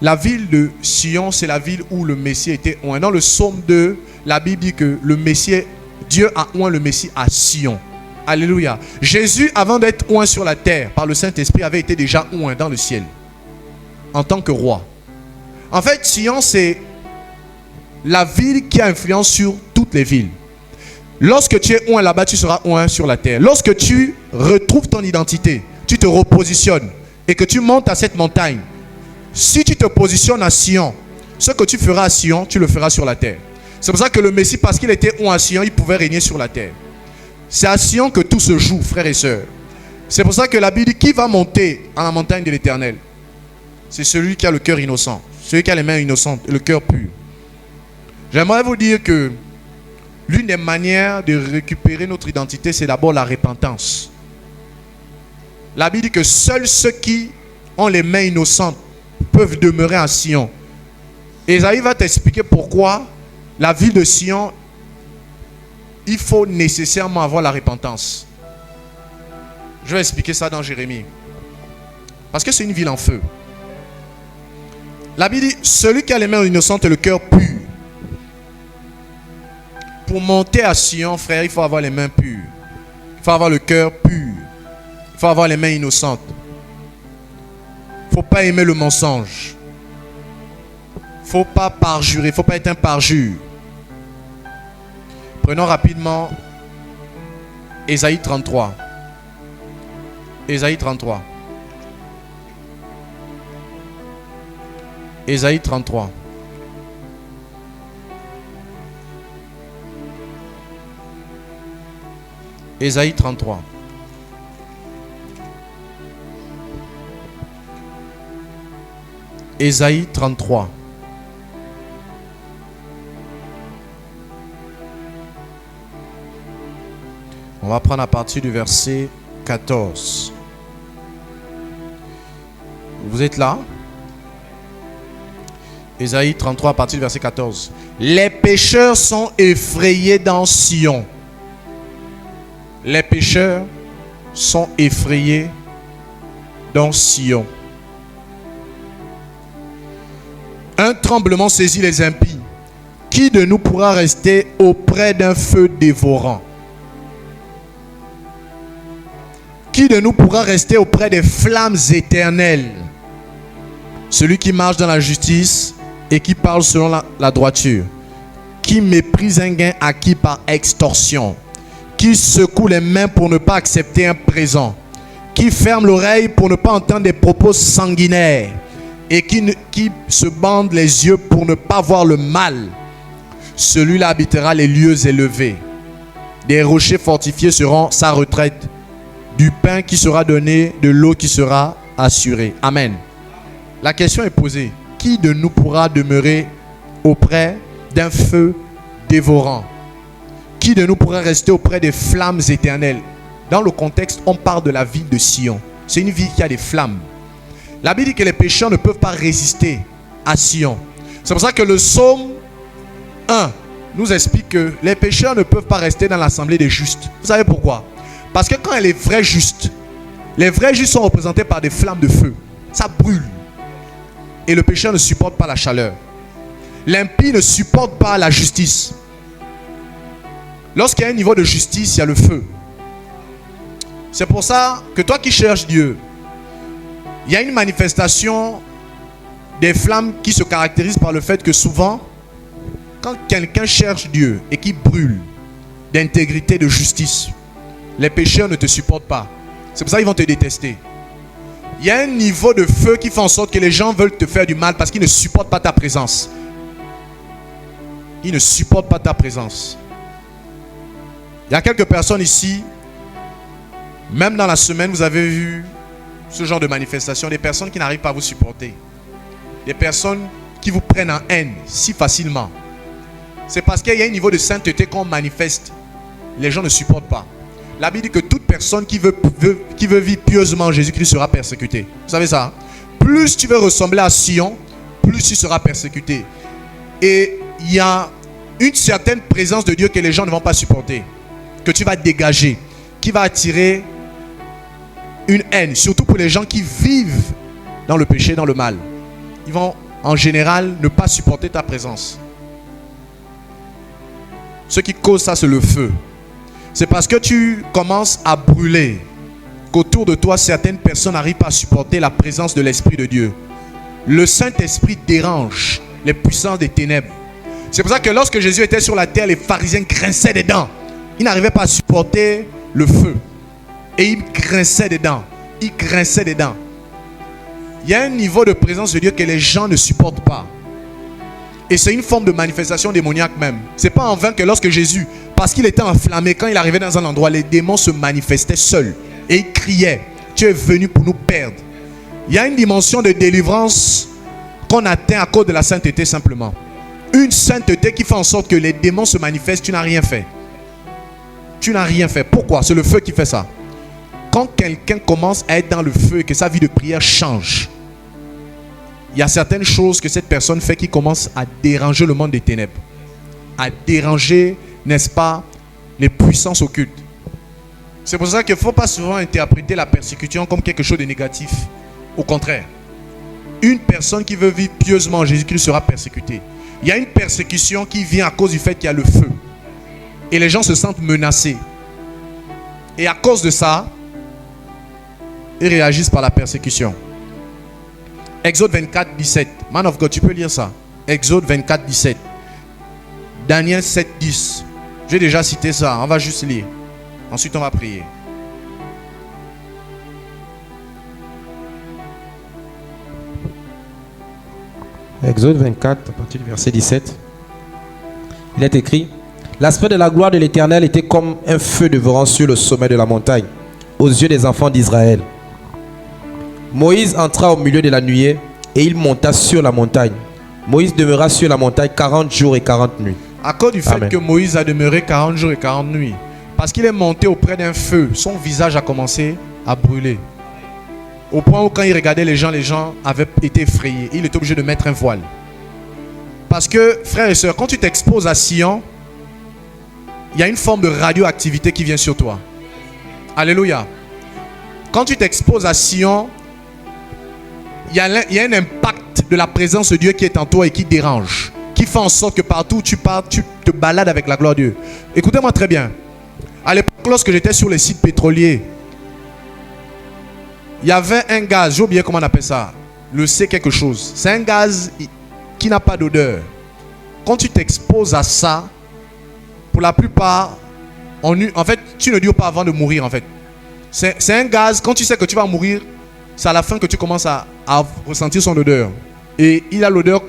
La ville de Sion, c'est la ville où le Messie était oint. Dans le psaume 2, la Bible dit que le Messie, Dieu a oint le Messie à Sion. Alléluia. Jésus, avant d'être oint sur la terre par le Saint-Esprit, avait été déjà oint dans le ciel en tant que roi. En fait, Sion, c'est la ville qui a influence sur toutes les villes. Lorsque tu es oint là-bas, tu seras oint sur la terre. Lorsque tu retrouves ton identité, tu te repositionnes et que tu montes à cette montagne, si tu te positionnes à Sion, ce que tu feras à Sion, tu le feras sur la terre. C'est pour ça que le Messie, parce qu'il était oint à Sion, il pouvait régner sur la terre. C'est à Sion que tout se joue, frères et sœurs. C'est pour ça que la Bible dit, qui va monter à la montagne de l'Éternel? C'est celui qui a le cœur innocent, celui qui a les mains innocentes et le cœur pur. J'aimerais vous dire que l'une des manières de récupérer notre identité, c'est d'abord la repentance. La Bible dit que seuls ceux qui ont les mains innocentes peuvent demeurer à Sion. Ésaïe va t'expliquer pourquoi la ville de Sion, il faut nécessairement avoir la repentance. Je vais expliquer ça dans Jérémie. Parce que c'est une ville en feu. La Bible dit, celui qui a les mains innocentes et le cœur pur. Pour monter à Sion, frère, il faut avoir les mains pures. Il faut avoir le cœur pur. Il faut avoir les mains innocentes. Il ne faut pas aimer le mensonge. Il ne faut pas parjurer. Il ne faut pas être un parjure. Prenons rapidement Ésaïe 33. Ésaïe 33. Ésaïe 33. Ésaïe 33. Ésaïe 33. On va prendre à partir du verset 14. Vous êtes là? Ésaïe 33 à partir du verset 14. Les pécheurs sont effrayés dans Sion. Les pécheurs sont effrayés dans Sion. Un tremblement saisit les impies. Qui de nous pourra rester auprès d'un feu dévorant? Qui de nous pourra rester auprès des flammes éternelles? Celui qui marche dans la justice et qui parle selon la droiture. Qui méprise un gain acquis par extorsion. Qui secoue les mains pour ne pas accepter un présent. Qui ferme l'oreille pour ne pas entendre des propos sanguinaires. Et qui se bande les yeux pour ne pas voir le mal. Celui-là habitera les lieux élevés. Des rochers fortifiés seront sa retraite. Du pain qui sera donné, de l'eau qui sera assurée. Amen. La question est posée. Qui de nous pourra demeurer auprès d'un feu dévorant? Qui de nous pourra rester auprès des flammes éternelles? Dans le contexte, on parle de la ville de Sion. C'est une ville qui a des flammes. La Bible dit que les pécheurs ne peuvent pas résister à Sion. C'est pour ça que le psaume 1 nous explique que les pécheurs ne peuvent pas rester dans l'assemblée des justes. Vous savez pourquoi? Parce que quand les vrais justes sont représentés par des flammes de feu. Ça brûle. Et le pécheur ne supporte pas la chaleur. L'impie ne supporte pas la justice. Lorsqu'il y a un niveau de justice, il y a le feu. C'est pour ça que toi qui cherches Dieu, il y a une manifestation des flammes qui se caractérise par le fait que souvent, quand quelqu'un cherche Dieu et qui brûle d'intégrité, de justice, les pécheurs ne te supportent pas. C'est pour ça qu'ils vont te détester. Il y a un niveau de feu qui fait en sorte que les gens veulent te faire du mal parce qu'ils ne supportent pas ta présence. Ils ne supportent pas ta présence. Il y a quelques personnes ici, même dans la semaine, vous avez vu ce genre de manifestation, des personnes qui n'arrivent pas à vous supporter. Des personnes qui vous prennent en haine si facilement. C'est parce qu'il y a un niveau de sainteté qu'on manifeste les gens ne supportent pas. La Bible dit que toute personne qui veut vivre pieusement en Jésus-Christ sera persécutée. Vous savez ça? Plus tu veux ressembler à Sion, plus tu seras persécuté. Et il y a une certaine présence de Dieu que les gens ne vont pas supporter, que tu vas dégager, qui va attirer une haine, surtout pour les gens qui vivent dans le péché, dans le mal. Ils vont en général ne pas supporter ta présence. Ce qui cause ça, c'est le feu. C'est parce que tu commences à brûler qu'autour de toi, certaines personnes n'arrivent pas à supporter la présence de l'Esprit de Dieu. Le Saint-Esprit dérange les puissances des ténèbres. C'est pour ça que lorsque Jésus était sur la terre, les pharisiens grinçaient des dents. Ils n'arrivaient pas à supporter le feu. Et ils grinçaient des dents. Ils grinçaient des dents. Il y a un niveau de présence de Dieu que les gens ne supportent pas. Et c'est une forme de manifestation démoniaque même. C'est pas en vain que lorsque Jésus, parce qu'il était enflammé, quand il arrivait dans un endroit, les démons se manifestaient seuls. Et ils criaient, tu es venu pour nous perdre. Il y a une dimension de délivrance qu'on atteint à cause de la sainteté simplement. Une sainteté qui fait en sorte que les démons se manifestent, tu n'as rien fait. Tu n'as rien fait. Pourquoi? C'est le feu qui fait ça. Quand quelqu'un commence à être dans le feu et que sa vie de prière change, il y a certaines choses que cette personne fait qui commencent à déranger le monde des ténèbres. À déranger, n'est-ce pas, les puissances occultes. C'est pour ça qu'il ne faut pas souvent interpréter la persécution comme quelque chose de négatif. Au contraire, une personne qui veut vivre pieusement en Jésus-Christ sera persécutée. Il y a une persécution qui vient à cause du fait qu'il y a le feu. Et les gens se sentent menacés. Et à cause de ça, ils réagissent par la persécution. Exode 24, 17. Man of God, tu peux lire ça. Exode 24, 17. Daniel 7, 10. J'ai déjà cité ça. On va juste lire. Ensuite, on va prier. Exode 24, à partir du verset 17. Il est écrit: l'aspect de la gloire de l'Éternel était comme un feu dévorant sur le sommet de la montagne, aux yeux des enfants d'Israël. Moïse entra au milieu de la nuée et il monta sur la montagne. Moïse demeura sur la montagne 40 jours et 40 nuits. À cause du fait Amen. que Moïse a demeuré 40 jours et 40 nuits, parce qu'il est monté auprès d'un feu, son visage a commencé à brûler. Au point où quand il regardait les gens avaient été effrayés. Il était obligé de mettre un voile. Parce que, frères et sœurs, quand tu t'exposes à Sion, il y a une forme de radioactivité qui vient sur toi. Alléluia. Quand tu t'exposes à Sion, il y a un impact de la présence de Dieu qui est en toi et qui dérange. Qui fait en sorte que partout où tu pars, tu te balades avec la gloire de Dieu. Écoutez-moi très bien. À l'époque, lorsque j'étais sur les sites pétroliers, il y avait un gaz, j'ai oublié comment on appelle ça. Le C quelque chose. C'est un gaz qui n'a pas d'odeur. Quand tu t'exposes à ça, pour la plupart, en fait, tu ne dures pas avant de mourir en fait. C'est un gaz, quand tu sais que tu vas mourir, c'est à la fin que tu commences à ressentir son odeur. Et il a l'odeur,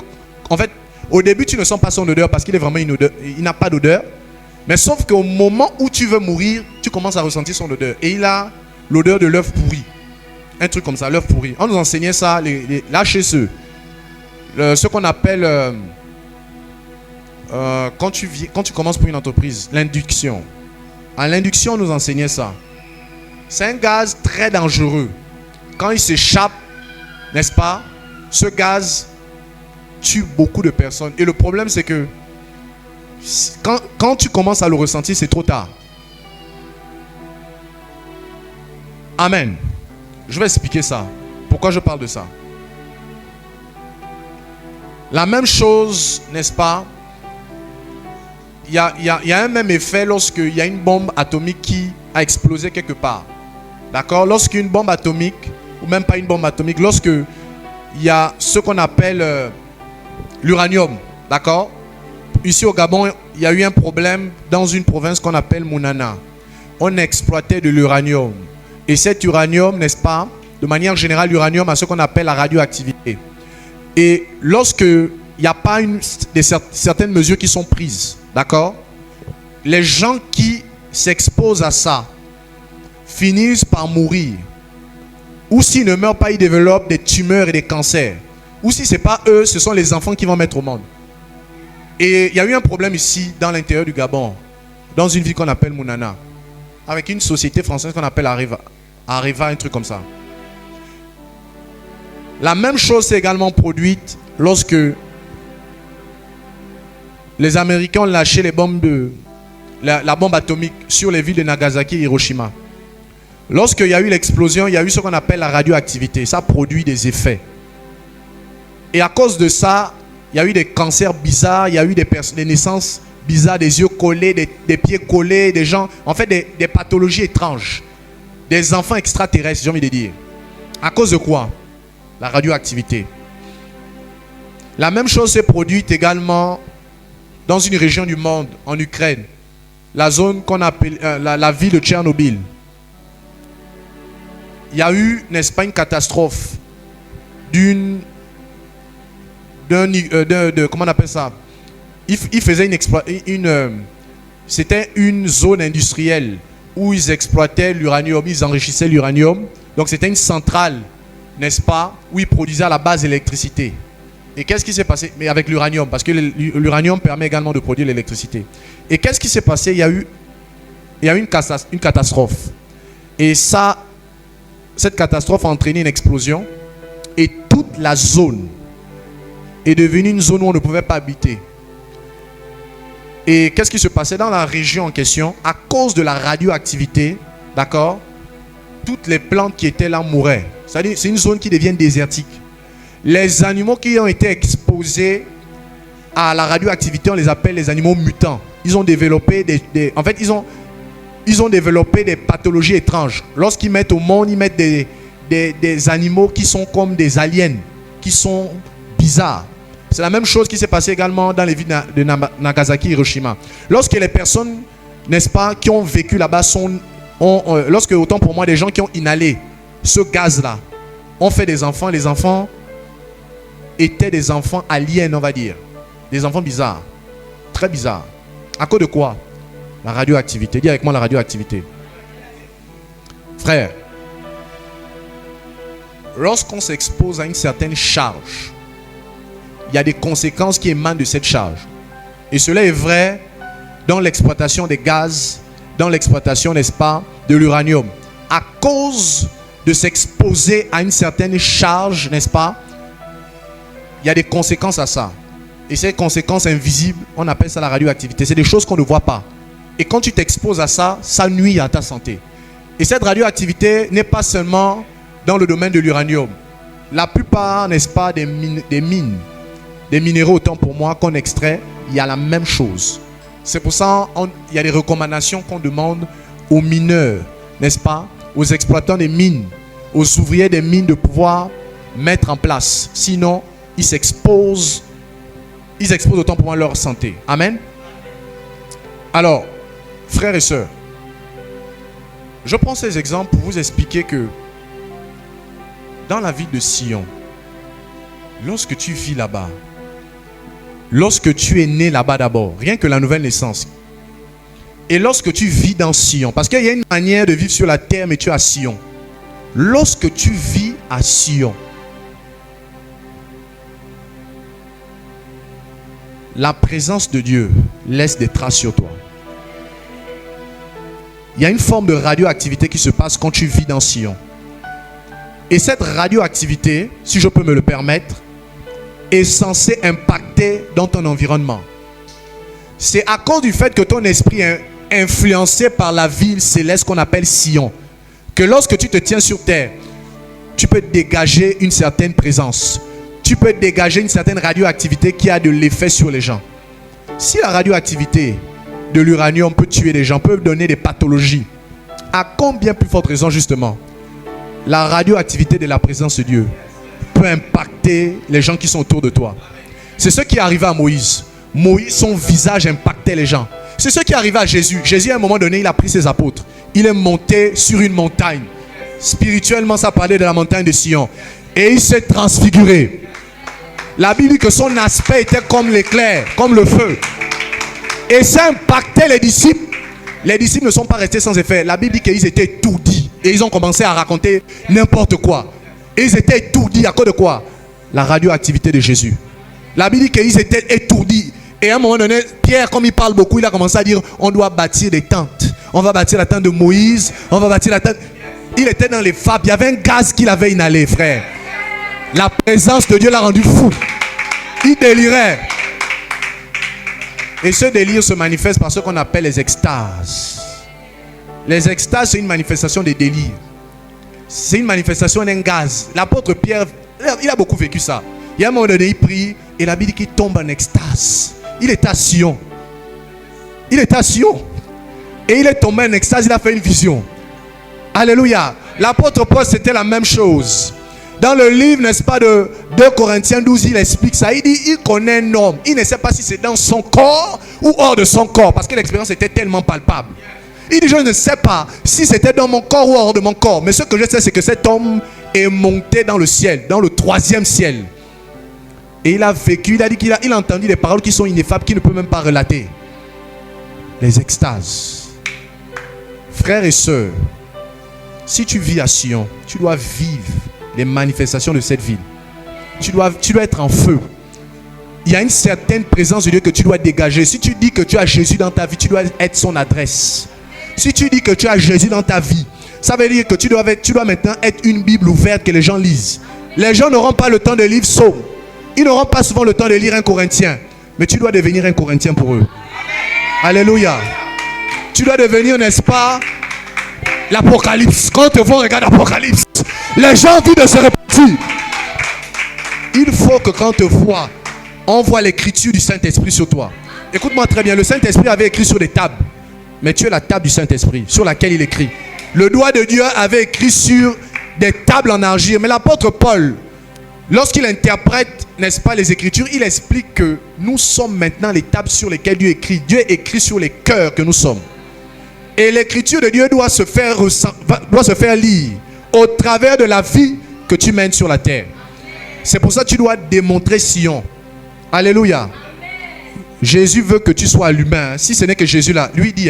en fait, au début tu ne sens pas son odeur parce qu'il est vraiment inodeur, il n'a pas d'odeur. Mais sauf qu'au moment où tu veux mourir, tu commences à ressentir son odeur. Et il a l'odeur de l'œuf pourri. Un truc comme ça, l'œuf pourri. On nous enseignait ça, là chez ceux. Ce qu'on appelle, quand tu commences pour une entreprise, l'induction. À l'induction, on nous enseignait ça. C'est un gaz très dangereux. Quand il s'échappe, n'est-ce pas, ce gaz tue beaucoup de personnes. Et le problème, c'est que quand tu commences à le ressentir, c'est trop tard. Amen. Je vais expliquer ça. Pourquoi je parle de ça? La même chose, n'est-ce pas? Il y a un même effet lorsqu'il y a une bombe atomique qui a explosé quelque part. D'accord? Lorsqu'une bombe atomique, ou même pas une bombe atomique, lorsque il y a ce qu'on appelle l'uranium. D'accord? Ici au Gabon, il y a eu un problème dans une province qu'on appelle Mounana. On exploitait de l'uranium. Et cet uranium, n'est-ce pas, de manière générale, l'uranium a ce qu'on appelle la radioactivité. Et lorsque il n'y a pas certaines mesures qui sont prises, d'accord, les gens qui s'exposent à ça finissent par mourir. Ou s'ils ne meurent pas, ils développent des tumeurs et des cancers. Ou si ce n'est pas eux, ce sont les enfants qui vont mettre au monde. Et il y a eu un problème ici, dans l'intérieur du Gabon. dans une ville qu'on appelle Mounana, avec une société française qu'on appelle Areva, un truc comme ça. La même chose s'est également produite lorsque les Américains ont lâché les bombes la bombe atomique sur les villes de Nagasaki et Hiroshima. Lorsqu'il y a eu l'explosion, il y a eu ce qu'on appelle la radioactivité. Ça produit des effets. Et à cause de ça, il y a eu des cancers bizarres, il y a eu des naissances bizarres, des yeux collés, des pieds collés, des gens, en fait des pathologies étranges. Des enfants extraterrestres, j'ai envie de dire. À cause de quoi? La radioactivité. La même chose s'est produite également dans une région du monde, en Ukraine. La zone qu'on appelle la ville de Tchernobyl. Il y a eu, n'est-ce pas, une catastrophe comment on appelle ça? Il faisait c'était une zone industrielle où ils exploitaient l'uranium, ils enrichissaient l'uranium. Donc c'était une centrale, n'est-ce pas, où ils produisaient à la base l'électricité. Et qu'est-ce qui s'est passé? Mais avec l'uranium, parce que l'uranium permet également de produire l'électricité. Et qu'est-ce qui s'est passé? Il y a eu une catastrophe. Et cette catastrophe a entraîné une explosion. Et toute la zone est devenue une zone où on ne pouvait pas habiter. Et qu'est-ce qui se passait dans la région en question? À cause de la radioactivité, d'accord, toutes les plantes qui étaient là mouraient. C'est-à-dire, c'est une zone qui devient désertique. Les animaux qui ont été exposés à la radioactivité, on les appelle les animaux mutants. Ils ont développé ils ont développé des pathologies étranges. Lorsqu'ils mettent au monde, ils mettent des animaux qui sont comme des aliens, qui sont bizarres. C'est la même chose qui s'est passée également dans les villes de Nagasaki et Hiroshima. Lorsque les personnes, n'est-ce pas, qui ont vécu là-bas lorsque, autant pour moi, des gens qui ont inhalé ce gaz-là, ont fait des enfants, les enfants étaient des enfants aliens, on va dire. Des enfants bizarres. Très bizarres. À cause de quoi? La radioactivité. Dis avec moi la radioactivité. Frère, lorsqu'on s'expose à une certaine charge, il y a des conséquences qui émanent de cette charge. Et cela est vrai dans l'exploitation des gaz, dans l'exploitation, n'est-ce pas, de l'uranium. À cause de s'exposer à une certaine charge, n'est-ce pas, il y a des conséquences à ça. Et ces conséquences invisibles, on appelle ça la radioactivité. C'est des choses qu'on ne voit pas. Et quand tu t'exposes à ça, ça nuit à ta santé. Et cette radioactivité n'est pas seulement dans le domaine de l'uranium. La plupart, n'est-ce pas, des mines, des minéraux, autant pour moi, qu'on extrait, il y a la même chose. C'est pour ça il y a des recommandations qu'on demande aux mineurs, n'est-ce pas, aux exploitants des mines, aux ouvriers des mines de pouvoir mettre en place. Sinon, ils s'exposent autant pour moi leur santé. Amen. Alors, frères et sœurs, je prends ces exemples pour vous expliquer que dans la ville de Sion, lorsque tu vis là-bas, lorsque tu es né là-bas d'abord, rien que la nouvelle naissance, et lorsque tu vis dans Sion, parce qu'il y a une manière de vivre sur la terre, mais tu es à Sion. Lorsque tu vis à Sion, la présence de Dieu laisse des traces sur toi. Il y a une forme de radioactivité qui se passe quand tu vis dans Sion. Et cette radioactivité, si je peux me le permettre, est censée impacter dans ton environnement. C'est à cause du fait que ton esprit est influencé par la ville céleste qu'on appelle Sion, que lorsque tu te tiens sur terre, tu peux dégager une certaine présence. Tu peux dégager une certaine radioactivité qui a de l'effet sur les gens. Si la radioactivité de l'uranium peut tuer les gens, peut donner des pathologies, à combien plus forte raison justement la radioactivité de la présence de Dieu peut impacter les gens qui sont autour de toi. C'est ce qui est arrivé à Moïse. Moïse, son visage impactait les gens. C'est ce qui est arrivé à Jésus. Jésus, à un moment donné, il a pris ses apôtres. Il est monté sur une montagne. Spirituellement, ça parlait de la montagne de Sion. Et il s'est transfiguré. La Bible dit que son aspect était comme l'éclair, comme le feu. Et ça impactait les disciples. Les disciples ne sont pas restés sans effet. La Bible dit qu'ils étaient étourdis. Et ils ont commencé à raconter n'importe quoi. Et ils étaient étourdis à cause de quoi? La radioactivité de Jésus. La Bible dit qu'ils étaient étourdis. Et à un moment donné, Pierre, comme il parle beaucoup, il a commencé à dire, on doit bâtir des tentes. On va bâtir la tente de Moïse, on va bâtir la tente. Il était dans les fables, il y avait un gaz qu'il avait inhalé, frère. La présence de Dieu l'a rendu fou. Il délirait. Et ce délire se manifeste par ce qu'on appelle les extases. Les extases, c'est une manifestation des délires. C'est une manifestation d'un gaz. L'apôtre Pierre, il a beaucoup vécu ça. Il y a un moment donné, il prie et la Bible dit qu'il tombe en extase. Il était à Sion. Il était à Sion. Et il est tombé en extase, il a fait une vision. Alléluia. L'apôtre Paul, c'était la même chose. Dans le livre, n'est-ce pas, de 2 Corinthiens 12, il explique ça. Il dit, il connaît un homme. Il ne sait pas si c'est dans son corps ou hors de son corps. Parce que l'expérience était tellement palpable. Il dit, je ne sais pas si c'était dans mon corps ou hors de mon corps. Mais ce que je sais, c'est que cet homme est monté dans le ciel, dans le 3e ciel. Et il a vécu, il a dit qu'il a entendu des paroles qui sont ineffables, qu'il ne peut même pas relater. Les extases. Frères et sœurs, si tu vis à Sion, tu dois vivre les manifestations de cette ville. Tu dois être en feu. Il y a une certaine présence de Dieu que tu dois dégager. Si tu dis que tu as Jésus dans ta vie, tu dois être son adresse. Si tu dis que tu as Jésus dans ta vie, ça veut dire que tu dois maintenant être une Bible ouverte que les gens lisent. Les gens n'auront pas le temps de lire Psaume. Ils n'auront pas souvent le temps de lire un Corinthien. Mais tu dois devenir un Corinthien pour eux. Alléluia. Tu dois devenir, n'est-ce pas, l'Apocalypse. Quand on te voit, regarde l'Apocalypse. Les gens ont envie de se repentir. Il faut que quand on te voit, on voit l'écriture du Saint-Esprit sur toi. Écoute-moi très bien. Le Saint-Esprit avait écrit sur des tables. Mais tu es la table du Saint-Esprit sur laquelle il écrit. Le doigt de Dieu avait écrit sur des tables en argile. Mais l'apôtre Paul, lorsqu'il interprète, n'est-ce pas, les Écritures, il explique que nous sommes maintenant les tables sur lesquelles Dieu écrit. Dieu écrit sur les cœurs que nous sommes. Et l'écriture de Dieu doit se faire lire au travers de la vie que tu mènes sur la terre. C'est pour ça que tu dois démontrer Sion. Alléluia. Jésus veut que tu sois allumé. Si ce n'est que Jésus là, lui dit,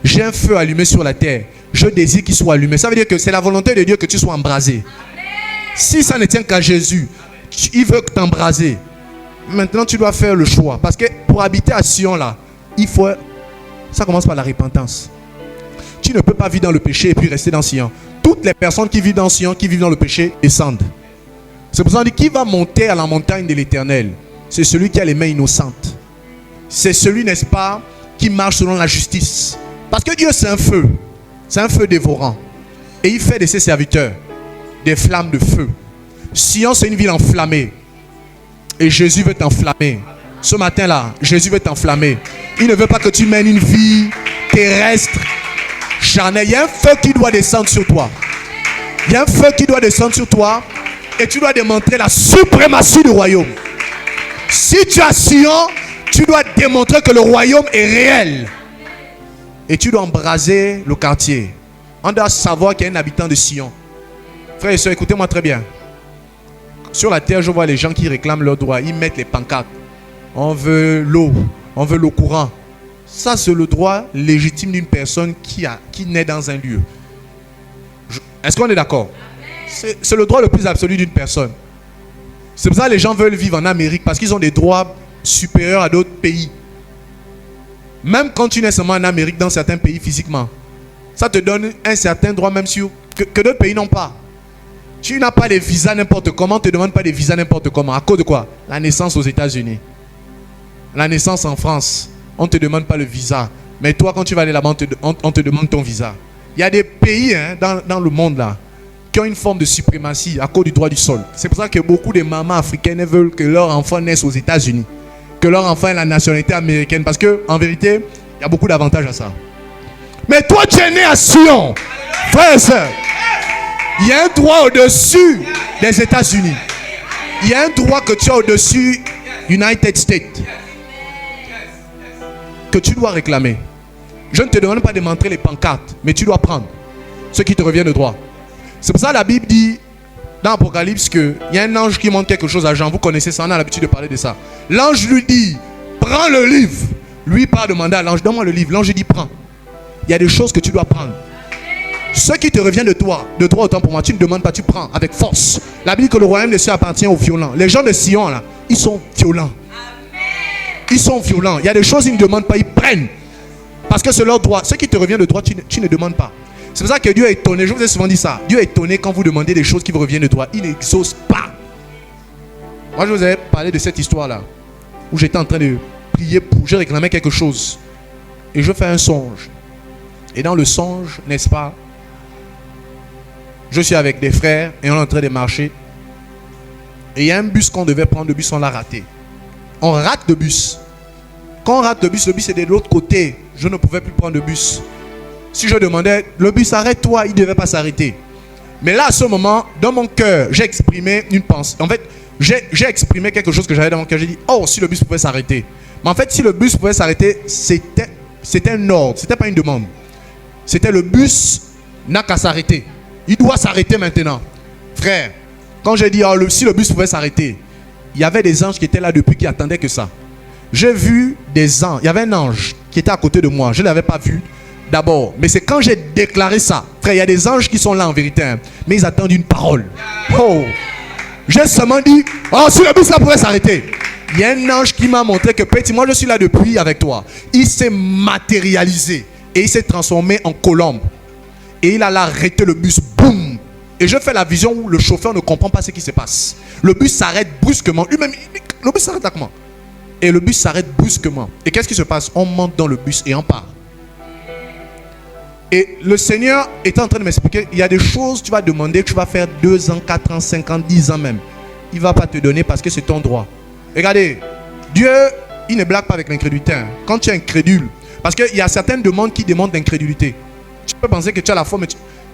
j'ai un feu allumé sur la terre. Je désire qu'il soit allumé. Ça veut dire que c'est la volonté de Dieu que tu sois embrasé. Si ça ne tient qu'à Jésus, il veut t'embraser. Maintenant, tu dois faire le choix. Parce que pour habiter à Sion là, ça commence par la repentance. Tu ne peux pas vivre dans le péché et puis rester dans Sion. Toutes les personnes qui vivent dans Sion, qui vivent dans le péché, descendent. C'est pour ça qu'on dit, qui va monter à la montagne de l'Éternel? C'est celui qui a les mains innocentes. C'est celui, n'est-ce pas, qui marche selon la justice. Parce que Dieu, c'est un feu. C'est un feu dévorant. Et il fait de ses serviteurs des flammes de feu. Sion, c'est une ville enflammée. Et Jésus veut t'enflammer. Ce matin-là, Jésus veut t'enflammer. Il ne veut pas que tu mènes une vie terrestre, charnelle. Il y a un feu qui doit descendre sur toi. Il y a un feu qui doit descendre sur toi. Et tu dois démontrer la suprématie du royaume. Si tu as Sion, tu dois démontrer que le royaume est réel. Et tu dois embraser le quartier. On doit savoir qu'il y a un habitant de Sion. Frères et sœurs, écoutez-moi très bien. Sur la terre, je vois les gens qui réclament leurs droits. Ils mettent les pancartes. On veut l'eau. On veut l'eau courante. Ça, c'est le droit légitime d'une personne qui naît dans un lieu. Est-ce qu'on est d'accord? C'est le droit le plus absolu d'une personne. C'est pour ça que les gens veulent vivre en Amérique. Parce qu'ils ont des droits supérieurs à d'autres pays. Même quand tu nais seulement en Amérique, dans certains pays physiquement, ça te donne un certain droit même que d'autres pays n'ont pas. Tu n'as pas de visa n'importe comment, on ne te demande pas de visa n'importe comment. À cause de quoi? La naissance aux États-Unis. La naissance en France, on ne te demande pas le visa. Mais toi, quand tu vas aller là-bas, on te demande ton visa. Il y a des pays dans le monde là qui ont une forme de suprématie à cause du droit du sol. C'est pour ça que beaucoup de mamans africaines veulent que leur enfant naisse aux États-Unis. Que leur enfant ait la nationalité américaine. Parce qu'en vérité, il y a beaucoup d'avantages à ça. Mais toi, tu es né à Sion. Frère et soeur, il y a un droit au-dessus des États-Unis. Il y a un droit que tu as au-dessus United States. Que tu dois réclamer. Je ne te demande pas de montrer les pancartes, mais tu dois prendre ce qui te revient de droit. C'est pour ça que la Bible dit dans l'Apocalypse qu'il y a un ange qui montre quelque chose à Jean. Vous connaissez ça, on a l'habitude de parler de ça. L'ange lui dit, prends le livre. Lui part demander à l'ange, donne-moi le livre. L'ange dit, prends. Il y a des choses que tu dois prendre. Ce qui te revient de toi, de droit autant pour moi, tu ne demandes pas, tu prends avec force. La Bible dit que le royaume des cieux appartient aux violents. Les gens de Sion, là, ils sont violents. Ils sont violents. Il y a des choses qu'ils ne demandent pas, ils prennent. Parce que c'est leur droit. Ce qui te revient de droit, tu ne demandes pas. C'est pour ça que Dieu est étonné. Je vous ai souvent dit ça. Dieu est étonné quand vous demandez des choses qui vous reviennent de droit. Il n'exauce pas. Moi, je vous ai parlé de cette histoire-là. Où j'étais en train de prier je réclamais quelque chose. Et je fais un songe. Et dans le songe, n'est-ce pas, je suis avec des frères et on est en train de marcher. Et il y a un bus qu'on devait prendre, le bus on l'a raté. On rate le bus. Quand on rate le bus est de l'autre côté. Je ne pouvais plus prendre le bus. Si je demandais, le bus arrête-toi, il ne devait pas s'arrêter. Mais là, à ce moment, dans mon cœur, j'ai exprimé une pensée. En fait, j'ai exprimé quelque chose que j'avais dans mon cœur. J'ai dit, oh, si le bus pouvait s'arrêter. Mais en fait, si le bus pouvait s'arrêter, c'était un ordre, c'était pas une demande. C'était le bus n'a qu'à s'arrêter. Il doit s'arrêter maintenant. Frère, quand j'ai dit, oh, si le bus pouvait s'arrêter, il y avait des anges qui étaient là depuis, qui attendaient que ça. J'ai vu des anges. Il y avait un ange qui était à côté de moi. Je ne l'avais pas vu d'abord. Mais c'est quand j'ai déclaré ça. Frère, il y a des anges qui sont là en vérité. Hein, mais ils attendent une parole. Oh! J'ai seulement dit, oh, si le bus là pourrait s'arrêter. Il y a un ange qui m'a montré que petit, moi je suis là depuis avec toi. Il s'est matérialisé. Et il s'est transformé en colombe. Et il a arrêté le bus. Boum! Et je fais la vision où le chauffeur ne comprend pas ce qui se passe. Le bus s'arrête brusquement. Lui-même, le bus s'arrête à comment? Et le bus s'arrête brusquement. Et qu'est-ce qui se passe? On monte dans le bus et on part. Et le Seigneur est en train de m'expliquer, il y a des choses que tu vas demander, que tu vas faire 2 ans, 4 ans, 5 ans, 10 ans même. Il ne va pas te donner parce que c'est ton droit. Regardez, Dieu, il ne blague pas avec l'incrédulité. Hein. Quand tu es incrédule, parce qu'il y a certaines demandes qui demandent l'incrédulité. Tu peux penser que tu as la foi, mais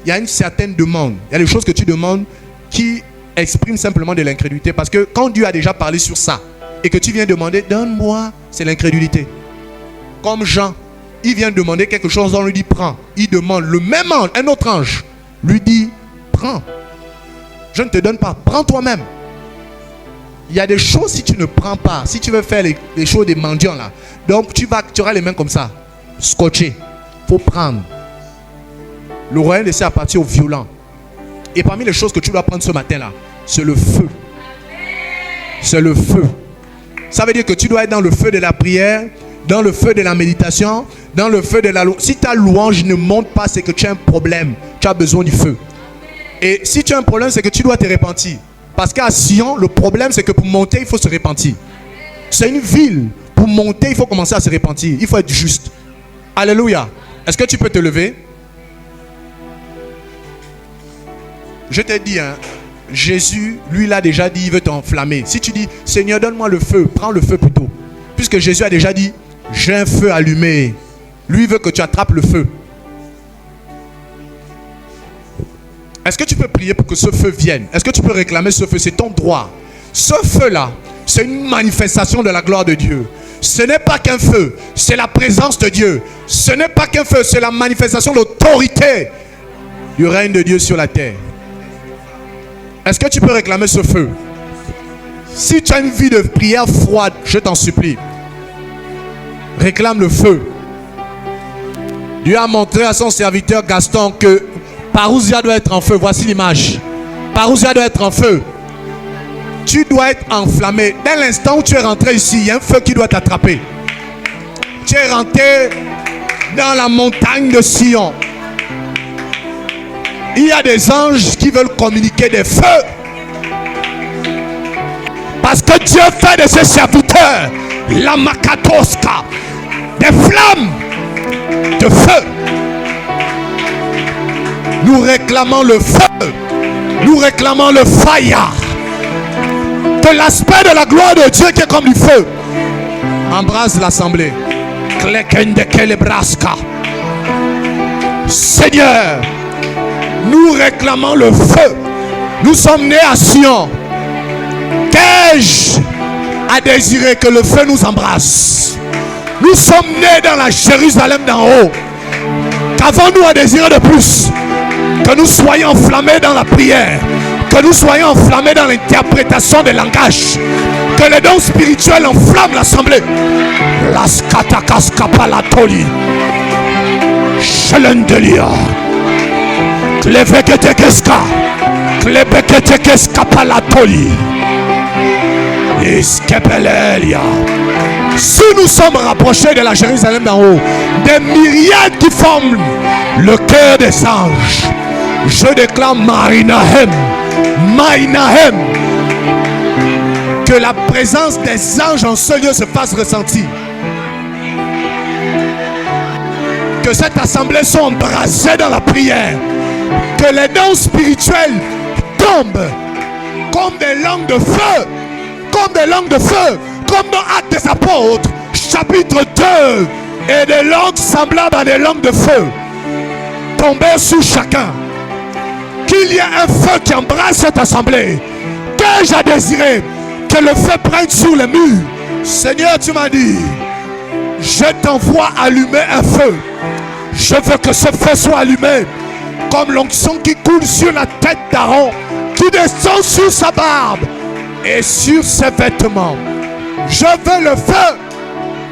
il y a une certaine demande. Il y a des choses que tu demandes qui expriment simplement de l'incrédulité. Parce que quand Dieu a déjà parlé sur ça, et que tu viens demander, donne-moi, c'est l'incrédulité. Comme Jean, il vient demander quelque chose, on lui dit, prends. Il demande, le même ange, un autre ange, lui dit, prends. Je ne te donne pas, prends toi-même. Il y a des choses, si tu ne prends pas, si tu veux faire les choses des mendiants là, donc tu auras les mains comme ça, scotchées. Il faut prendre. Le royaume laissé appartient aux violents. Et parmi les choses que tu dois prendre ce matin là, c'est le feu. C'est le feu. Ça veut dire que tu dois être dans le feu de la prière, dans le feu de la méditation, dans le feu de la louange. Si ta louange ne monte pas, c'est que tu as un problème. Tu as besoin du feu. Et si tu as un problème, c'est que tu dois te repentir. Parce qu'à Sion, le problème, c'est que pour monter, il faut se repentir. C'est une ville. Pour monter, il faut commencer à se repentir. Il faut être juste. Alléluia. Est-ce que tu peux te lever? Je t'ai dit, hein, Jésus, lui, il a déjà dit, il veut t'enflammer. Si tu dis, Seigneur, donne-moi le feu, prends le feu plutôt. Puisque Jésus a déjà dit, j'ai un feu allumé. Lui, il veut que tu attrapes le feu. Est-ce que tu peux prier pour que ce feu vienne? Est-ce que tu peux réclamer ce feu? C'est ton droit. Ce feu-là, c'est une manifestation de la gloire de Dieu. Ce n'est pas qu'un feu, c'est la présence de Dieu. Ce n'est pas qu'un feu, c'est la manifestation de l'autorité du règne de Dieu sur la terre. Est-ce que tu peux réclamer ce feu? Si tu as une vie de prière froide, je t'en supplie, réclame le feu. Dieu a montré à son serviteur Gaston que Parousia doit être en feu. Voici l'image. Parousia doit être en feu. Tu dois être enflammé. Dès l'instant où tu es rentré ici, il y a un feu qui doit t'attraper. Tu es rentré dans la montagne de Sion. Il y a des anges qui veulent communiquer des feux. Parce que Dieu fait de ses serviteurs la makatoska, des flammes de feu. Nous réclamons le feu. Nous réclamons le fire. De l'aspect de la gloire de Dieu qui est comme du feu. Embrasse l'assemblée. Seigneur, nous réclamons le feu. Nous sommes nés à Sion. Qu'ai-je à désirer que le feu nous embrasse? Nous sommes nés dans la Jérusalem d'en haut. Qu'avons-nous à désirer de plus? Que nous soyons enflammés dans la prière, que nous soyons enflammés dans l'interprétation des langages, que les dons spirituels enflamment l'assemblée. Las katakaskapalatoli, Shelendelia, Kleveketekeska, Klebeketekeskapalatoli, Iskepelelia, Si nous sommes rapprochés de la Jérusalem d'en haut, des myriades qui forment le cœur des anges, je déclare Maïnahem, Maïnahem, que la présence des anges en ce lieu se fasse ressentir. Que cette assemblée soit embrasée dans la prière. Que les dons spirituels tombent comme des langues de feu. Comme des langues de feu. Comme dans Actes des Apôtres, chapitre 2. Et des langues semblables à des langues de feu tomber sur chacun. Qu'il y ait un feu qui embrasse cette assemblée. Qu'ai-je à désirer? Que le feu prenne sur les murs. Seigneur, tu m'as dit, je t'envoie allumer un feu. Je veux que ce feu soit allumé comme l'onction qui coule sur la tête d'Aaron, qui descend sur sa barbe et sur ses vêtements. Je veux le feu,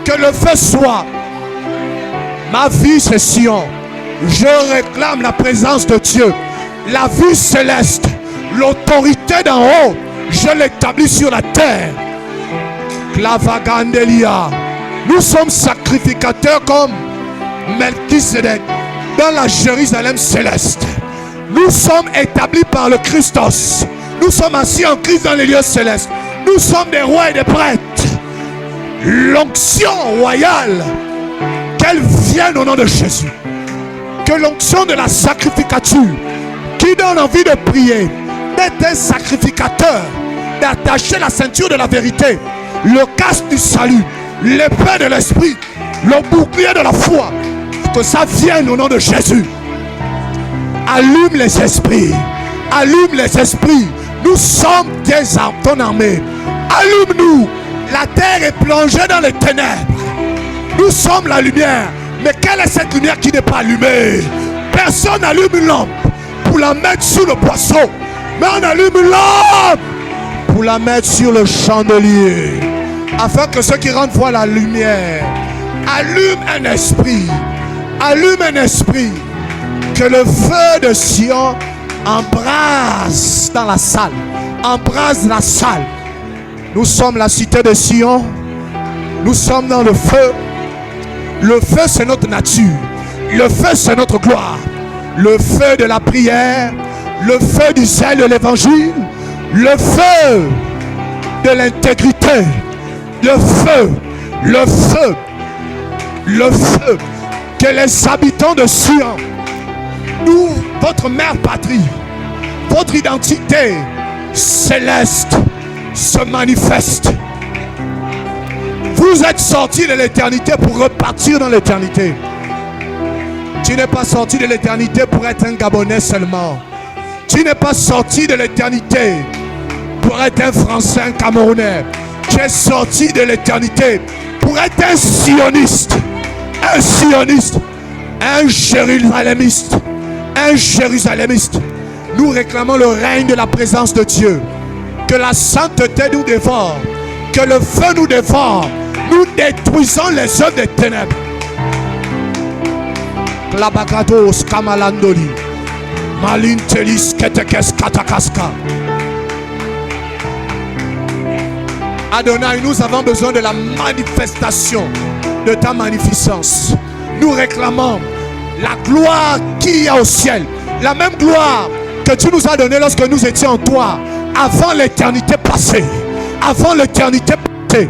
que le feu soit. Ma vie c'est Sion. Je réclame la présence de Dieu, la vie céleste, l'autorité d'en haut. Je l'établis sur la terre. Clavagandelia. Nous sommes sacrificateurs comme Melchisedec dans la Jérusalem céleste. Nous sommes établis par le Christos. Nous sommes assis en Christ dans les lieux célestes. Nous sommes des rois et des prêtres. L'onction royale, qu'elle vienne au nom de Jésus. Que l'onction de la sacrificature qui donne envie de prier, d'être un sacrificateur, d'attacher la ceinture de la vérité, le casque du salut, l'épée de l'esprit, le bouclier de la foi, que ça vienne au nom de Jésus. Allume les esprits, allume les esprits. Nous sommes ton armée. Allume-nous. La terre est plongée dans les ténèbres. Nous sommes la lumière. Mais quelle est cette lumière qui n'est pas allumée? Personne n'allume une lampe pour la mettre sous le boisseau, mais on allume une lampe pour la mettre sur le chandelier, afin que ceux qui rentrent voient la lumière. Allume un esprit. Allume un esprit. Que le feu de Sion embrase dans la salle. Embrase la salle. Nous sommes la cité de Sion. Nous sommes dans le feu. Le feu c'est notre nature. Le feu c'est notre gloire. Le feu de la prière. Le feu du zèle de l'évangile. Le feu de l'intégrité. Le feu. Le feu. Le feu. Que les habitants de Sion, nous, votre mère patrie, votre identité céleste se manifeste. Vous êtes sortis de l'éternité pour repartir dans l'éternité. Tu n'es pas sorti de l'éternité pour être un Gabonais seulement. Tu n'es pas sorti de l'éternité pour être un Français, un Camerounais. Tu es sorti de l'éternité pour être un sioniste. Un sioniste. Un jérusalémiste. Un jérusalémiste. Nous réclamons le règne de la présence de Dieu. Que la sainteté nous dévore. Que le feu nous dévore. Nous détruisons les œuvres des ténèbres. Klabakados kamalandoli. Malintelis ketekes katakaska. Adonai, nous avons besoin de la manifestation de ta magnificence. Nous réclamons la gloire qu'il y a au ciel. La même gloire que tu nous as donnée lorsque nous étions en toi. Avant l'éternité passée. Avant l'éternité passée.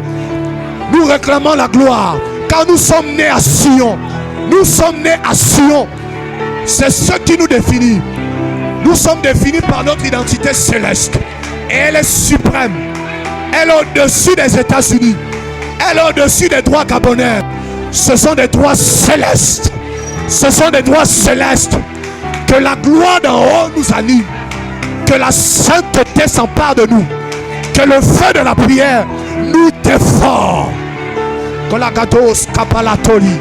Nous réclamons la gloire. Car nous sommes nés à Sion. Nous sommes nés à Sion. C'est ce qui nous définit. Nous sommes définis par notre identité céleste. Et elle est suprême. Elle est au-dessus des États-Unis. Elle est au-dessus des droits gabonais. Ce sont des droits célestes. Ce sont des droits célestes. Que la gloire d'en haut nous anime. Que la sainteté s'empare de nous. Que le feu de la prière nous dévore. Que la gatos kapalatoli.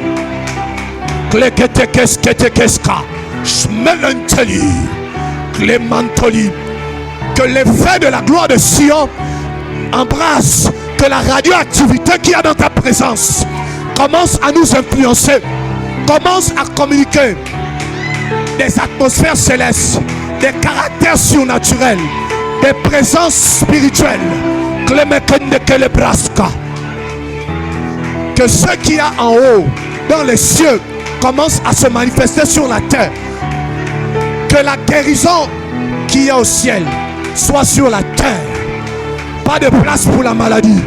Kleketekesketekeska. Shmelenteli. Clémentoli. Que l'effet de la gloire de Sion embrasse. Que la radioactivité qu'il y a dans ta présence commence à nous influencer. Commence à communiquer des atmosphères célestes, des caractères surnaturels, des présences spirituelles. Que ce qu'il y a en haut, dans les cieux, commence à se manifester sur la terre. Que la guérison qui est au ciel soit sur la terre. Pas de place pour la maladie.